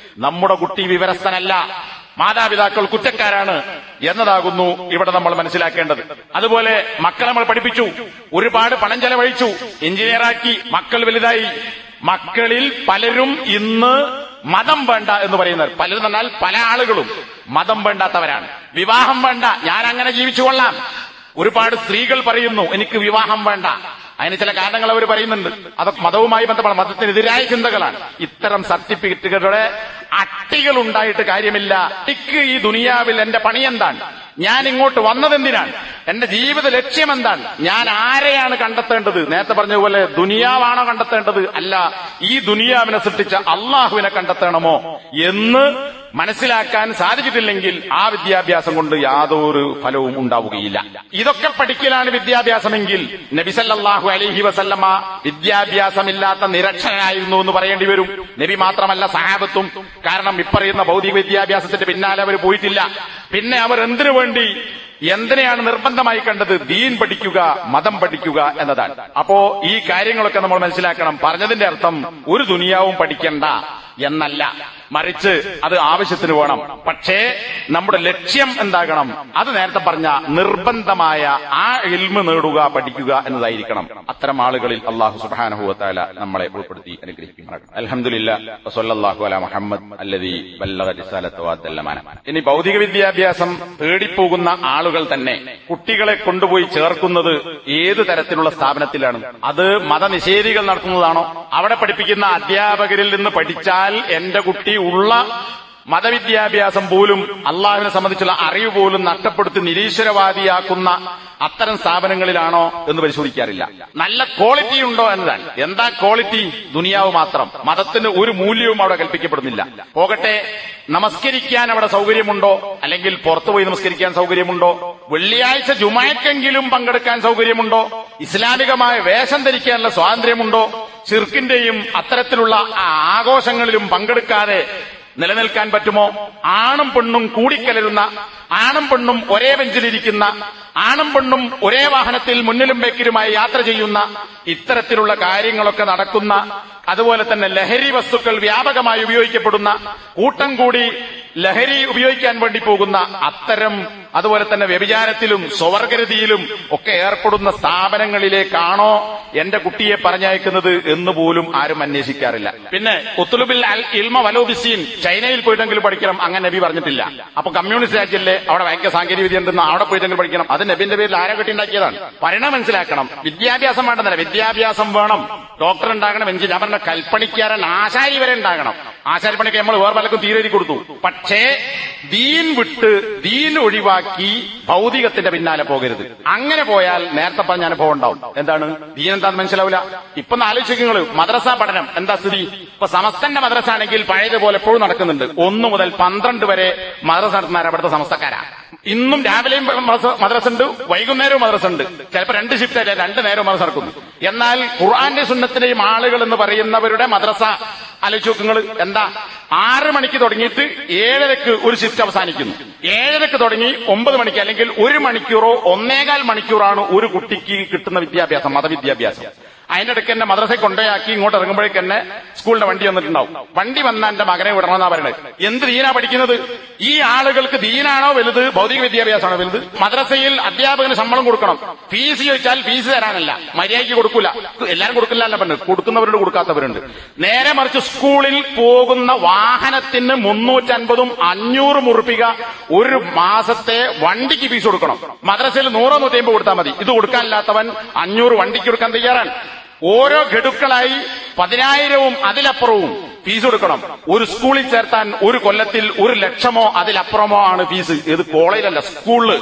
നമ്മുടെ കുട്ടി വിവരസ്ഥനല്ല, മാതാപിതാക്കൾ കുറ്റക്കാരാണ് എന്നതാകുന്നു ഇവിടെ നമ്മൾ മനസ്സിലാക്കേണ്ടത്. അതുപോലെ മക്കളെ നമ്മൾ പഠിപ്പിച്ചു, ഒരുപാട് പണം ചെലവഴിച്ചു, എഞ്ചിനീയറാക്കി, മക്കൾ വലുതായി. മക്കളിൽ പലരും ഇന്ന് മതം വേണ്ട എന്ന് പറയുന്നവർ, പലരും എന്നാൽ പല ആളുകളും മതം വേണ്ടാത്തവരാണ്. വിവാഹം വേണ്ട, ഞാൻ അങ്ങനെ ജീവിച്ചുകൊള്ളാം. ഒരുപാട് സ്ത്രീകൾ പറയുന്നു എനിക്ക് വിവാഹം വേണ്ട. അതിന് ചില കാരണങ്ങൾ അവർ പറയുന്നുണ്ട്, അതൊക്കെ മതവുമായി ബന്ധപ്പെട്ട മതത്തിനെതിരായ ചിന്തകളാണ്. ഇത്തരം സർട്ടിഫിക്കറ്റുകളുടെ അട്ടികൾ ഉണ്ടായിട്ട് കാര്യമില്ല. അട്ടിക്ക് ഈ ദുനിയാവിൽ എന്റെ പണി എന്താണ്, ഞാൻ ഇങ്ങോട്ട് വന്നതെന്തിനാണ്, എന്റെ ജീവിത ലക്ഷ്യം എന്താണ്, ഞാൻ ആരെയാണ് കണ്ടെത്തേണ്ടത്? നേരത്തെ പറഞ്ഞതുപോലെ ദുനിയാവാണോ കണ്ടെത്തേണ്ടത്? അല്ല, ഈ ദുനിയാവിനെ സൃഷ്ടിച്ച അള്ളാഹുവിനെ കണ്ടെത്തണമോ എന്ന് മനസ്സിലാക്കാൻ സാധിച്ചിട്ടില്ലെങ്കിൽ ആ വിദ്യാഭ്യാസം കൊണ്ട് യാതൊരു ഫലവും ഉണ്ടാവുകയില്ല. ഇതൊക്കെ പഠിക്കലാണ് വിദ്യാഭ്യാസമെങ്കിൽ നബി സല്ലല്ലാഹു അലൈഹി വസല്ലമ വിദ്യാഭ്യാസമില്ലാത്ത നിരക്ഷരനായിരുന്നു എന്ന് പറയേണ്ടി വരും. നബി മാത്രമല്ല സഹാബത്തും. കാരണം ഇപ്പറയുന്ന ഭൗതിക വിദ്യാഭ്യാസത്തിന്റെ പിന്നാലെ അവർ പോയിട്ടില്ല. പിന്നെ അവർ എന്തിനെയാണ് നിർബന്ധമായി കണ്ടത്? ദീൻ പഠിക്കുക, മതം പഠിക്കുക എന്നതാണ്. അപ്പോ ഈ കാര്യങ്ങളൊക്കെ നമ്മൾ മനസ്സിലാക്കണം. പറഞ്ഞതിന്റെ അർത്ഥം ഒരു ദുനിയാവും പഠിക്കണ്ട എന്നല്ല, മറിച്ച് അത് ആവശ്യത്തിന് വേണം. പക്ഷേ നമ്മുടെ ലക്ഷ്യം എന്താകണം? അത് നേരത്തെ പറഞ്ഞ നിർബന്ധമായ ആ ഇൽമ് നേടുക, പഠിക്കുക എന്നതായിരിക്കണം. അത്തരം ആളുകളിൽ അല്ലാഹു സുബ്ഹാനഹു വ തആല നമ്മളെ ഉൾപ്പെടുത്തി അനുഗ്രഹിക്കുമാറാകണം. അൽഹംദുലില്ലാഹ് വസല്ലല്ലാഹു അലാ മുഹമ്മദ് അല്ലദീ ബല്ലഗ റിസാലത വഅദ്ദൽ അമാന. ഇനി ഭൗതിക വിദ്യാഭ്യാസം തേടിപ്പോകുന്ന ആളുകൾ തന്നെ കുട്ടികളെ കൊണ്ടുപോയി ചേർക്കുന്നത് ഏത് തരത്തിലുള്ള സ്ഥാപനത്തിലാണ്? അത് മതനിഷേധികൾ നടത്തുന്നതാണോ? അവിടെ പഠിപ്പിക്കുന്ന അധ്യാപകരിൽ നിന്ന് പഠിച്ചാൽ എന്റെ കുട്ടി ഉള്ള മതവിദ്യാഭ്യാസം പോലും അള്ളാഹുവിനെ സംബന്ധിച്ചുള്ള അറിവ് പോലും നഷ്ടപ്പെടുത്തി നിരീശ്വരവാദിയാക്കുന്ന അത്തരം സ്ഥാപനങ്ങളിലാണോ എന്ന് പരിശോധിക്കാറില്ല. നല്ല ക്വാളിറ്റി ഉണ്ടോ എന്നതാണ്. എന്താ ക്വാളിറ്റി? ദുനിയാവ് മാത്രം. മതത്തിന് ഒരു മൂല്യവും അവിടെ കൽപ്പിക്കപ്പെടുന്നില്ല. പോകട്ടെ, നമസ്കരിക്കാൻ അവിടെ സൗകര്യമുണ്ടോ? അല്ലെങ്കിൽ പുറത്തുപോയി നമസ്കരിക്കാൻ സൗകര്യമുണ്ടോ? വെള്ളിയാഴ്ച ജുമാക്കെങ്കിലും പങ്കെടുക്കാൻ സൗകര്യമുണ്ടോ? ഇസ്ലാമികമായ വേഷം ധരിക്കാനുള്ള സ്വാതന്ത്ര്യമുണ്ടോ? ശിർക്കിന്റെയും അത്തരത്തിലുള്ള ആഘോഷങ്ങളിലും പങ്കെടുക്കാതെ നിലനിൽക്കാൻ പറ്റുമോ? ആണും പെണ്ണും കൂടിക്കലരുന്ന, ആണും പെണ്ണും ഒരേ ബെഞ്ചിലിരിക്കുന്ന, ആണും പെണ്ണും ഒരേ വാഹനത്തിൽ മുന്നിലും ബേക്കിലുമായി യാത്ര ചെയ്യുന്ന, ഇത്തരത്തിലുള്ള കാര്യങ്ങളൊക്കെ നടക്കുന്ന, അതുപോലെ തന്നെ ലഹരി വസ്തുക്കൾ വ്യാപകമായി ഉപയോഗിക്കപ്പെടുന്ന, കൂട്ടം കൂടി ലഹരി ഉപയോഗിക്കാൻ വേണ്ടി പോകുന്ന അത്തരം, അതുപോലെ തന്നെ വ്യഭിചാരത്തിലും സ്വവർഗരതിയിലും ഒക്കെ ഏർപ്പെടുന്ന സ്ഥാപനങ്ങളിലേക്കാണോ എന്റെ കുട്ടിയെ പറഞ്ഞയക്കുന്നത് എന്ന് പോലും ആരും അന്വേഷിക്കാറില്ല. പിന്നെ ഉത്ലുബിൽ അൽ ഇൽമ വലൗ ബിസീൻ, ചൈനയിൽ പോയിട്ടെങ്കിലും പഠിക്കണം, അങ്ങനെ നബി പറഞ്ഞിട്ടില്ല. അപ്പൊ കമ്മ്യൂണിസ്റ്റ് രാജ്യമല്ലേ, അവിടെ ഭയങ്കര സാങ്കേതിക വിദ്യ ഉണ്ടെന്ന്, അവിടെ പോയിട്ടെങ്കിലും പഠിക്കണം. അത് നബിന്റെ പേരിൽ ആരെ കെട്ടിണ്ടാക്കിയതാണ്? പരിണാമം മനസ്സിലാക്കണം. വിദ്യാഭ്യാസം വേണ്ടെന്നല്ല, വിദ്യാഭ്യാസം വേണം. ഡോക്ടർ ഉണ്ടാകണം, എഞ്ചിനീയർ, ഞാൻ പറഞ്ഞ കൽപ്പണിക്കാരൻ, ആശാരി വരെ ഉണ്ടാകണം. ആശാരിപ്പണിക്ക് നമ്മൾ വേറെ പലർക്കും തീരെ കൊടുത്തു. പക്ഷേ ദീൻ വിട്ട്, ദീൻ ഒഴിവാക്കി ഭൗതികത്തിന്റെ പിന്നാലെ പോകരുത്. അങ്ങനെ പോയാൽ നേരത്തെ പറഞ്ഞ അനുഭവം ഉണ്ടാവും. എന്താണ് ദീൻ? എന്താന്ന് മനസ്സിലാവില്ല. ഇപ്പൊ ആലോചിക്കുക, മദ്രസ പഠനം എന്താ സ്ഥിതി? ഇപ്പൊ സമസ്തന്റെ മദ്രസ ആണെങ്കിൽ പഴയതുപോലെ എപ്പോഴും നടക്കുന്നുണ്ട്. 1 മുതൽ 12 വരെ മദ്രസ നടത്തുന്നവർ അവിടുത്തെ സമസ്തക്കാരാ. ഇന്നും രാവിലെയും മദ്രസ ഉണ്ട്, വൈകുന്നേരവും മദ്രസ ഉണ്ട്. ചിലപ്പോൾ 2 ഷിഫ്റ്റ് അല്ല, 2 നേരവും മദ്രസ നടക്കുന്നു. എന്നാൽ ഖുർആന്റെ സുന്നത്തിന്റെയും ആളുകൾ എന്ന് പറയുന്നവരുടെ മദ്രസ ആലോചിക്കുക, എന്താ? 6 മണിക്ക് തുടങ്ങിയിട്ട് 7:30 ഒരു ഷിഫ്റ്റ് അവസാനിക്കുന്നു. 7:30 തുടങ്ങി 9 മണിക്ക്, അല്ലെങ്കിൽ 1 മണിക്കൂറോ 1.25 മണിക്കൂറാണ് ഒരു കുട്ടിക്ക് കിട്ടുന്ന വിദ്യാഭ്യാസം, മതവിദ്യാഭ്യാസം. അതിന്റെ ഇടയ്ക്ക് എന്നെ മദ്രസയിൽ കൊണ്ടുപോയാക്കി ഇങ്ങോട്ട് ഇറങ്ങുമ്പോഴേക്ക് എന്നെ സ്കൂളിന്റെ വണ്ടി വന്നിട്ടുണ്ടാവും. വണ്ടി വന്നാൽ എന്റെ മകനെ വിടണമെന്നാ പറയുന്നത്. എന്ത് ദീനാ പഠിക്കുന്നത്? ഈ ആളുകൾക്ക് ദീനാണോ വലുത്, ഭൗതിക വിദ്യാഭ്യാസമാണോ വലുത്? മദ്രസയിൽ അധ്യാപകന് ശമ്പളം കൊടുക്കണം. ഫീസ് ചോദിച്ചാൽ ഫീസ് തരാനല്ല, മര്യാദയ്ക്ക് കൊടുക്കൂല. എല്ലാരും കൊടുക്കില്ല അല്ല പറഞ്ഞു, കൊടുക്കുന്നവരുണ്ട്, കൊടുക്കാത്തവരുണ്ട്. നേരെ മറിച്ച് സ്കൂളിൽ പോകുന്ന വാഹനത്തിന് 350 500 ഉറുപ്പിക ഒരു മാസത്തെ വണ്ടിക്ക് ഫീസ് കൊടുക്കണം. മദ്രസയിൽ 100 150 കൊടുത്താൽ മതി. ഇത് കൊടുക്കാനില്ലാത്തവൻ 500 വണ്ടിക്ക് കൊടുക്കാൻ തയ്യാറാണ്. ഓരോ ഗഡുക്കളായി 10,000-ഉം അതിലപ്പുറവും ഫീസ് കൊടുക്കണം. ഒരു സ്കൂളിൽ ചേർത്താൻ ഒരു കൊല്ലത്തിൽ 1 ലക്ഷമോ അതിലപ്പുറമോ ആണ് ഫീസ്. ഇത് കോളേജിലല്ല, സ്കൂളില്.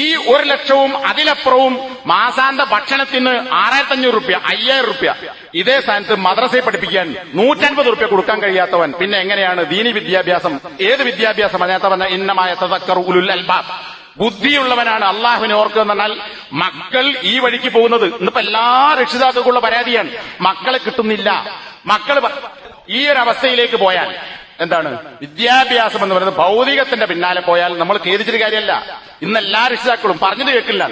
ഈ 1 ലക്ഷവും അതിലപ്പുറവും മാസാന്ത ഭക്ഷണത്തിന് 6,500 രൂപ, 5,000 രൂപ. ഇതേ സ്ഥാനത്ത് മദ്രസയെ പഠിപ്പിക്കാൻ 150 രൂപ കൊടുക്കാൻ കഴിയാത്തവൻ പിന്നെ എങ്ങനെയാണ് ദീനി വിദ്യാഭ്യാസം? ഏത് വിദ്യാഭ്യാസം? അതിനകത്ത് പറഞ്ഞ ഇന്നമായ തദക്കറു ഉലുൽ അൽബാബ്, ബുദ്ധിയുള്ളവനാണ് അള്ളാഹുവിനെ ഓർക്കുക എന്ന് പറഞ്ഞാൽ മക്കൾ ഈ വഴിക്ക് പോകുന്നത്. ഇന്നിപ്പോ എല്ലാ രക്ഷിതാക്കൾക്കുള്ള പരാതിയാണ്, മക്കളെ കിട്ടുന്നില്ല. മക്കൾ ഈ ഒരു അവസ്ഥയിലേക്ക് പോയാൽ എന്താണ് വിദ്യാഭ്യാസം എന്ന് പറയുന്നത്? ഭൗതികത്തിന്റെ പിന്നാലെ പോയാൽ നമ്മൾ ഖേദിച്ചിട്ട് കാര്യമല്ല. ഇന്ന് എല്ലാ രക്ഷിതാക്കളും പറഞ്ഞിട്ട് കേൾക്കില്ല.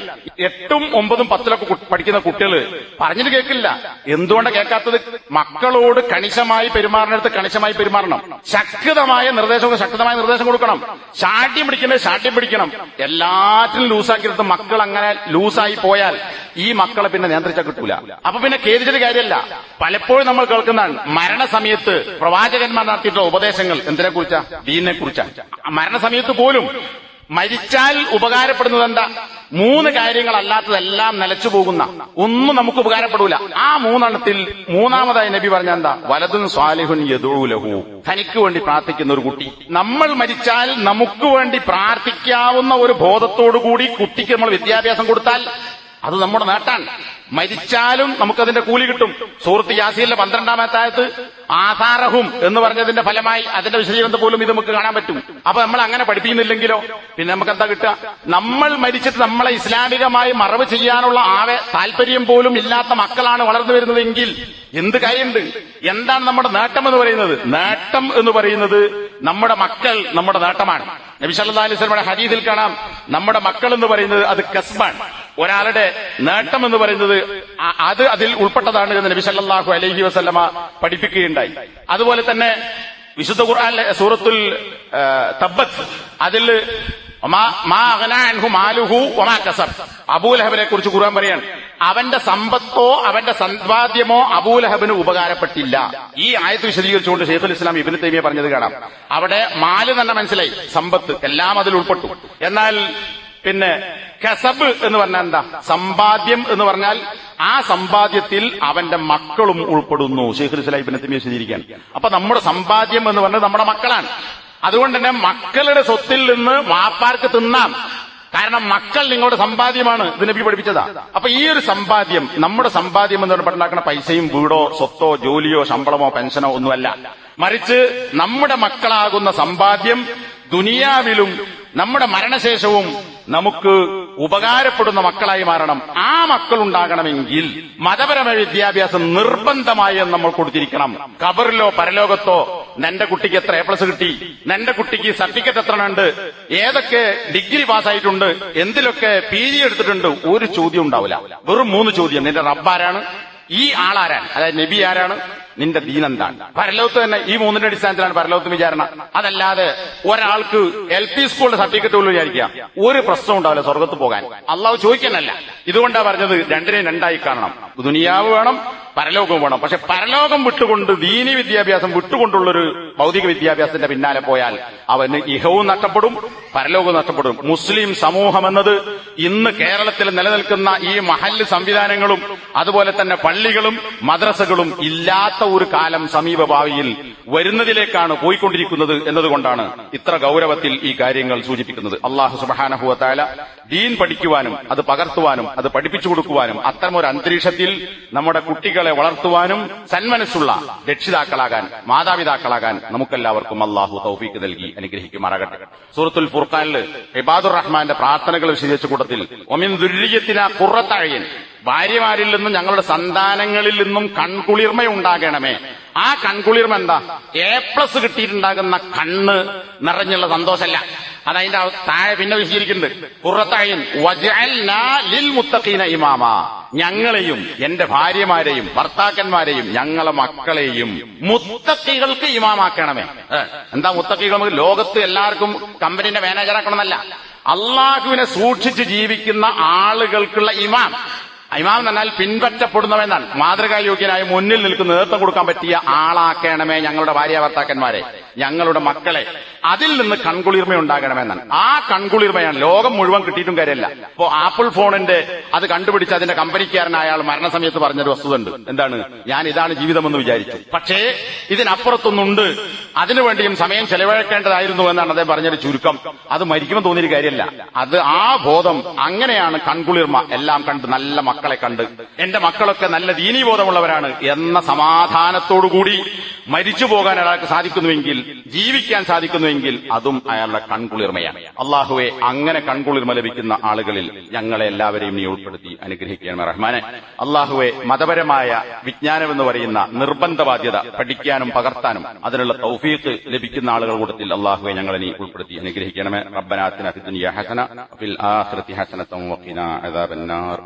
8ഉം 9ഉം 10ലൊക്കെ പഠിക്കുന്ന കുട്ടികൾ പറഞ്ഞിട്ട് കേൾക്കില്ല. എന്തുകൊണ്ടാണ് കേൾക്കാത്തത്? മക്കളോട് കണിശമായി പെരുമാറുന്നിടത്ത് കണിശമായി പെരുമാറണം. ശക്തമായ നിർദ്ദേശം കൊടുക്കണം. ശാഠ്യം പിടിക്കേണ്ടത് ശാഠ്യം പിടിക്കണം. എല്ലാറ്റിലും ലൂസാക്കിയിട്ട് മക്കൾ അങ്ങനെ ലൂസായി പോയാൽ ഈ മക്കളെ പിന്നെ നിയന്ത്രിച്ചാൽ കിട്ടൂല. അപ്പൊ പിന്നെ ഖേദിച്ചിട്ട് കാര്യമല്ല. പലപ്പോഴും നമ്മൾ കേൾക്കുന്നതാണ് മരണസമയത്ത് പ്രവാചകന്മാർ നടത്തിയിട്ടുള്ള ഉപദേശങ്ങൾ എന്തിനെ കുറിച്ചാ? ദീനിനെ കുറിച്ചാ. മരണസമയത്ത് പോലും മരിച്ചാൽ ഉപകാരപ്പെടുന്നത് എന്താ? 3 കാര്യങ്ങളല്ലാത്തതെല്ലാം നിലച്ചു പോകുന്ന ഒന്നും നമുക്ക് ഉപകാരപ്പെടൂല. ആ 3 മൂന്നാമതായി നബി പറഞ്ഞ എന്താ? വലതുൻ സ്വാലിഹുൻ യദഉ ലഹു, തനിക്ക് വേണ്ടി പ്രാർത്ഥിക്കുന്ന ഒരു കുട്ടി. നമ്മൾ മരിച്ചാൽ നമുക്ക് വേണ്ടി പ്രാർത്ഥിക്കാവുന്ന ഒരു ബോധത്തോടുകൂടി കുട്ടിക്ക് നമ്മൾ വിദ്യാഭ്യാസം കൊടുത്താൽ അത് നമ്മുടെ നേട്ടാണ്. മരിച്ചാലും നമുക്കതിന്റെ കൂലി കിട്ടും. സൂറത്ത് യാസീനിലെ 12-ാമത്തെ ആയത്ത് ആധാരഹും എന്ന് പറഞ്ഞതിന്റെ ഫലമായി അതിന്റെ വിശദീകരണം പോലും ഇത് നമുക്ക് കാണാൻ പറ്റും. അപ്പൊ നമ്മൾ അങ്ങനെ പഠിപ്പിക്കുന്നില്ലെങ്കിലോ പിന്നെ നമുക്ക് എന്താ കിട്ടുക? നമ്മൾ മരിച്ചിട്ട് നമ്മളെ ഇസ്ലാമികമായി മറവ് ചെയ്യാനുള്ള താല്പര്യം പോലും ഇല്ലാത്ത മക്കളാണ് വളർന്നു വരുന്നതെങ്കിൽ എന്ത് കാര്യമുണ്ട്? എന്താണ് നമ്മുടെ നേട്ടം എന്ന് പറയുന്നത്? നേട്ടം എന്ന് പറയുന്നത് നമ്മുടെ മക്കൾ നമ്മുടെ നേട്ടമാണ്. നബി സല്ലല്ലാഹു അലൈഹി വസല്ലമയുടെ ഹദീസിൽ കാണാം, നമ്മുടെ മക്കൾ എന്ന് പറയുന്നത് അത് കസ്ബാണ്. ഒരാളുടെ നേട്ടം എന്ന് പറയുന്നത് അത് അതിൽ ഉൾപ്പെട്ടതാണ് എന്ന് നബി സല്ലല്ലാഹു അലൈഹി വസല്ലമ പഠിപ്പിക്കുകയുണ്ടായി. അതുപോലെ തന്നെ വിശുദ്ധ ഖുർആനിലെ സൂറത്തുൽ തബ്ബത്ത് അതിൽ അബൂലഹബിനെ കുറിച്ച് ഖുർആൻ പറയാണ്, അവന്റെ സമ്പത്തോ അവന്റെ സമ്പാദ്യമോ അബൂലഹബിന് ഉപകാരപ്പെട്ടില്ല. ഈ ആയത്ത് വിശദീകരിച്ചുകൊണ്ട് ശൈഖുൽ ഇസ്ലാം ഇബ്നു തൈമിയ്യ പറഞ്ഞത് കാണാം. അവിടെ മാല് തന്നെ മനസ്സിലായി, സമ്പത്ത് എല്ലാം അതിൽ ഉൾപ്പെട്ടു. എന്നാൽ പിന്നെ കസബ് എന്ന് പറഞ്ഞാൽ എന്താ? സമ്പാദ്യം എന്ന് പറഞ്ഞാൽ ആ സമ്പാദ്യത്തിൽ അവന്റെ മക്കളും ഉൾപ്പെടുന്നു. ശൈഖുൽ ഇസ്ലാം ഇബ്നു തൈമിയ്യ വിശദീകരിക്കാൻ. അപ്പൊ നമ്മുടെ സമ്പാദ്യം എന്ന് പറഞ്ഞത് നമ്മുടെ മക്കളാണ്. അതുകൊണ്ട് തന്നെ മക്കളുടെ സ്വത്തിൽ നിന്ന് വാപ്പാർക്ക് തിന്നാം. കാരണം മക്കൾ നിങ്ങളുടെ സമ്പാദ്യമാണ്. ഇത് നബി പഠിപ്പിച്ചതാ. അപ്പൊ ഈ ഒരു സമ്പാദ്യം, നമ്മുടെ സമ്പാദ്യം എന്ന് പറഞ്ഞാൽ പൈസയും വീടോ സ്വത്തോ ജോലിയോ ശമ്പളമോ പെൻഷനോ ഒന്നുമല്ല. മറിച്ച് നമ്മുടെ മക്കളാകുന്ന സമ്പാദ്യം ദുനിയാവിലും നമ്മുടെ മരണശേഷവും നമുക്ക് ഉപകാരപ്പെടുന്ന മക്കളായി മാറണം. ആ മക്കൾ ഉണ്ടാകണമെങ്കിൽ മതപരമായ വിദ്യാഭ്യാസം നിർബന്ധമായി നമ്മൾ കൊടുത്തിരിക്കണം. ഖബറിലോ പരലോകത്തോ നിന്റെ കുട്ടിക്ക് എത്ര A+ കിട്ടി, നിന്റെ കുട്ടിക്ക് സർട്ടിഫിക്കറ്റ് എത്ര ഉണ്ട്, ഏതൊക്കെ ഡിഗ്രി പാസ്സായിട്ടുണ്ട്, എന്തിലൊക്കെ PG എടുത്തിട്ടുണ്ട്, ഒരു ചോദ്യം ഉണ്ടാവില്ല. വെറും 3 ചോദ്യം. നിന്റെ റബ്ബാരാണ്, ഈ ആളാരാണ്, അതായത് നബി ആരാണ്, നിന്റെ ദീൻ എന്താണ്. പരലോകത്ത് തന്നെ ഈ 3ന്റെ അടിസ്ഥാനത്തിലാണ് പരലോകത്ത് വിചാരണ. അതല്ലാതെ ഒരാൾക്ക് LP സ്കൂളിന്റെ സർട്ടിഫിക്കറ്റ് പോലും വിചാരിക്കാം, ഒരു പ്രശ്നം ഉണ്ടാവില്ല സ്വർഗത്ത് പോകാൻ. അള്ളാഹു ചോദിക്കാനല്ല. ഇതുകൊണ്ടാണ് പറഞ്ഞത് രണ്ടിനെയും രണ്ടായി കാണണം. ദുനിയാവ് വേണം, പരലോകവും വേണം. പക്ഷെ പരലോകം വിട്ടുകൊണ്ട് ദീനി വിദ്യാഭ്യാസം വിട്ടുകൊണ്ടുള്ളൊരു ഭൗതിക വിദ്യാഭ്യാസത്തിന്റെ പിന്നാലെ പോയാൽ അവന് ഇഹവും നഷ്ടപ്പെടും, പരലോകവും നഷ്ടപ്പെടും. മുസ്ലിം സമൂഹം എന്നത് ഇന്ന് കേരളത്തിൽ നിലനിൽക്കുന്ന ഈ മഹല്ല് സംവിധാനങ്ങളും അതുപോലെ തന്നെ പള്ളികളും മദ്രസകളും ഇല്ലാത്ത ഒരു കാലം സമീപ ഭാവിയിൽ വരുന്നതിലേക്കാണ് പോയിക്കൊണ്ടിരിക്കുന്നത് എന്നതുകൊണ്ടാണ് ഇത്ര ഗൌരവത്തിൽ ഈ കാര്യങ്ങൾ സൂചിപ്പിക്കുന്നത്. അല്ലാഹു സുബ്ഹാനഹു വ തആല ദീൻ പഠിക്കുവാനും അത് പകർത്തുവാനും അത് പഠിപ്പിച്ചു കൊടുക്കുവാനും അത്തരമൊരു അന്തരീക്ഷത്തിൽ നമ്മുടെ കുട്ടികളെ വളർത്തുവാനും സന്മനസ്സുള്ള രക്ഷിതാക്കളാകാൻ മാതാപിതാക്കളാകാൻ നമുക്കെല്ലാവർക്കും അല്ലാഹു തൗഫീഖ് നൽകി അനുഗ്രഹിക്കുമാറാകട്ടെ. സൂറത്തുൽ ഫുർഖാനിൽ ഇബാദുർ റഹ്മാന്റെ പ്രാർത്ഥനകൾ വിശദീകരിച്ച കൂട്ടത്തിൽ വമിൻ ദുർരിയത്തിനാ ഖുർറത അയ്ൻ, ഭാര്യമാരിൽ നിന്നും ഞങ്ങളുടെ സന്താനങ്ങളിൽ നിന്നും കൺകുളിർമയുണ്ടാകണമേ. ആ കൺകുളിർമ എന്താ? A+ കിട്ടിയിട്ടുണ്ടാകുന്ന കണ്ണ് നിറഞ്ഞുള്ള സന്തോഷമല്ല. അതതിന്റെ താഴെ പിന്നെ വിശദീകരിക്കുന്നുണ്ട്. ഖുർറത അയ്ൻ വജഅൽനാ ലിൽ മുത്തഖീന ഇമാമ, ഞങ്ങളെയും എന്റെ ഭാര്യമാരെയും ഭർത്താക്കന്മാരെയും ഞങ്ങളെ മക്കളെയും മുത്തഖികൾക്ക് ഇമാമാക്കണമേ. എന്താ മുത്തഖികൾ? ലോകത്ത് എല്ലാവർക്കും കമ്പനിന്റെ മാനേജറാക്കണമെന്നല്ല, അള്ളാഹുവിനെ സൂക്ഷിച്ച് ജീവിക്കുന്ന ആളുകൾക്കുള്ള ഇമാം. ഇമാം എന്ന് പറഞ്ഞാൽ പിൻപറ്റപ്പെടുന്നവെന്നാണ്. മാതൃകായോഗ്യനായി മുന്നിൽ നിൽക്കുന്ന നേതൃത്വം കൊടുക്കാൻ പറ്റിയ ആളാക്കണമേ ഞങ്ങളുടെ ഭാര്യ ഭർത്താക്കന്മാരെ, ഞങ്ങളുടെ മക്കളെ. അതിൽ നിന്ന് കൺകുളിർമയുണ്ടാകണമെന്നാണ്. ആ കൺകുളിർമയാണ് ലോകം മുഴുവൻ കിട്ടിയിട്ടും കാര്യമല്ല. ഇപ്പോ ആപ്പിൾ ഫോണിന്റെ അത് കണ്ടുപിടിച്ച് അതിന്റെ കമ്പനിക്കാരനായ ആൾ മരണസമയത്ത് പറഞ്ഞൊരു വസ്തുത ഉണ്ട്. എന്താണ്? ഞാൻ ഇതാണ് ജീവിതമെന്ന് വിചാരിച്ചു. പക്ഷേ ഇതിനപ്പുറത്തൊന്നുണ്ട്, അതിനുവേണ്ടിയും സമയം ചെലവഴിക്കേണ്ടതായിരുന്നു എന്നാണ് അദ്ദേഹം പറഞ്ഞൊരു ചുരുക്കം. അത് മരിക്കുമെന്ന് തോന്നിയൊരു കാര്യമല്ല. അത് ആ ബോധം, അങ്ങനെയാണ് കൺകുളിർമ. എല്ലാം കണ്ട്, നല്ല മക്കളെ കണ്ട്, എന്റെ മക്കളൊക്കെ നല്ല ദീനീബോധമുള്ളവരാണ് എന്ന സമാധാനത്തോടുകൂടി മരിച്ചു പോകാൻ അയാൾക്ക് സാധിക്കുന്നുവെങ്കിൽ, ജീവിക്കാൻ സാധിക്കുന്നുവെങ്കിൽ അതും അയാളുടെ കൺകുളിർമയാണ്. അള്ളാഹുവെ, അങ്ങനെ കൺകുളിർമ ലഭിക്കുന്ന ആളുകളിൽ ഞങ്ങളെ എല്ലാവരെയും നീ ഉൾപ്പെടുത്തി അനുഗ്രഹിക്കണം റഹ്മാനെ. അള്ളാഹുവെ, മതപരമായ വിജ്ഞാനമെന്ന് പറയുന്ന നിർബന്ധ ബാധ്യത പഠിക്കാനും പകർത്താനും അതിനുള്ള തൗഫീഖ് ലഭിക്കുന്ന ആളുകൾ കൂട്ടത്തിൽ അള്ളാഹുവെ ഞങ്ങളെ നീ ഉൾപ്പെടുത്തി അനുഗ്രഹിക്കണമേ. റബ്ബനാ ആതിനാ ഫിദ്ദുനിയ ഹസന വഫിൽ ആഖിറതി ഹസനതൻ വഖിനാ അദാബന്നാർ.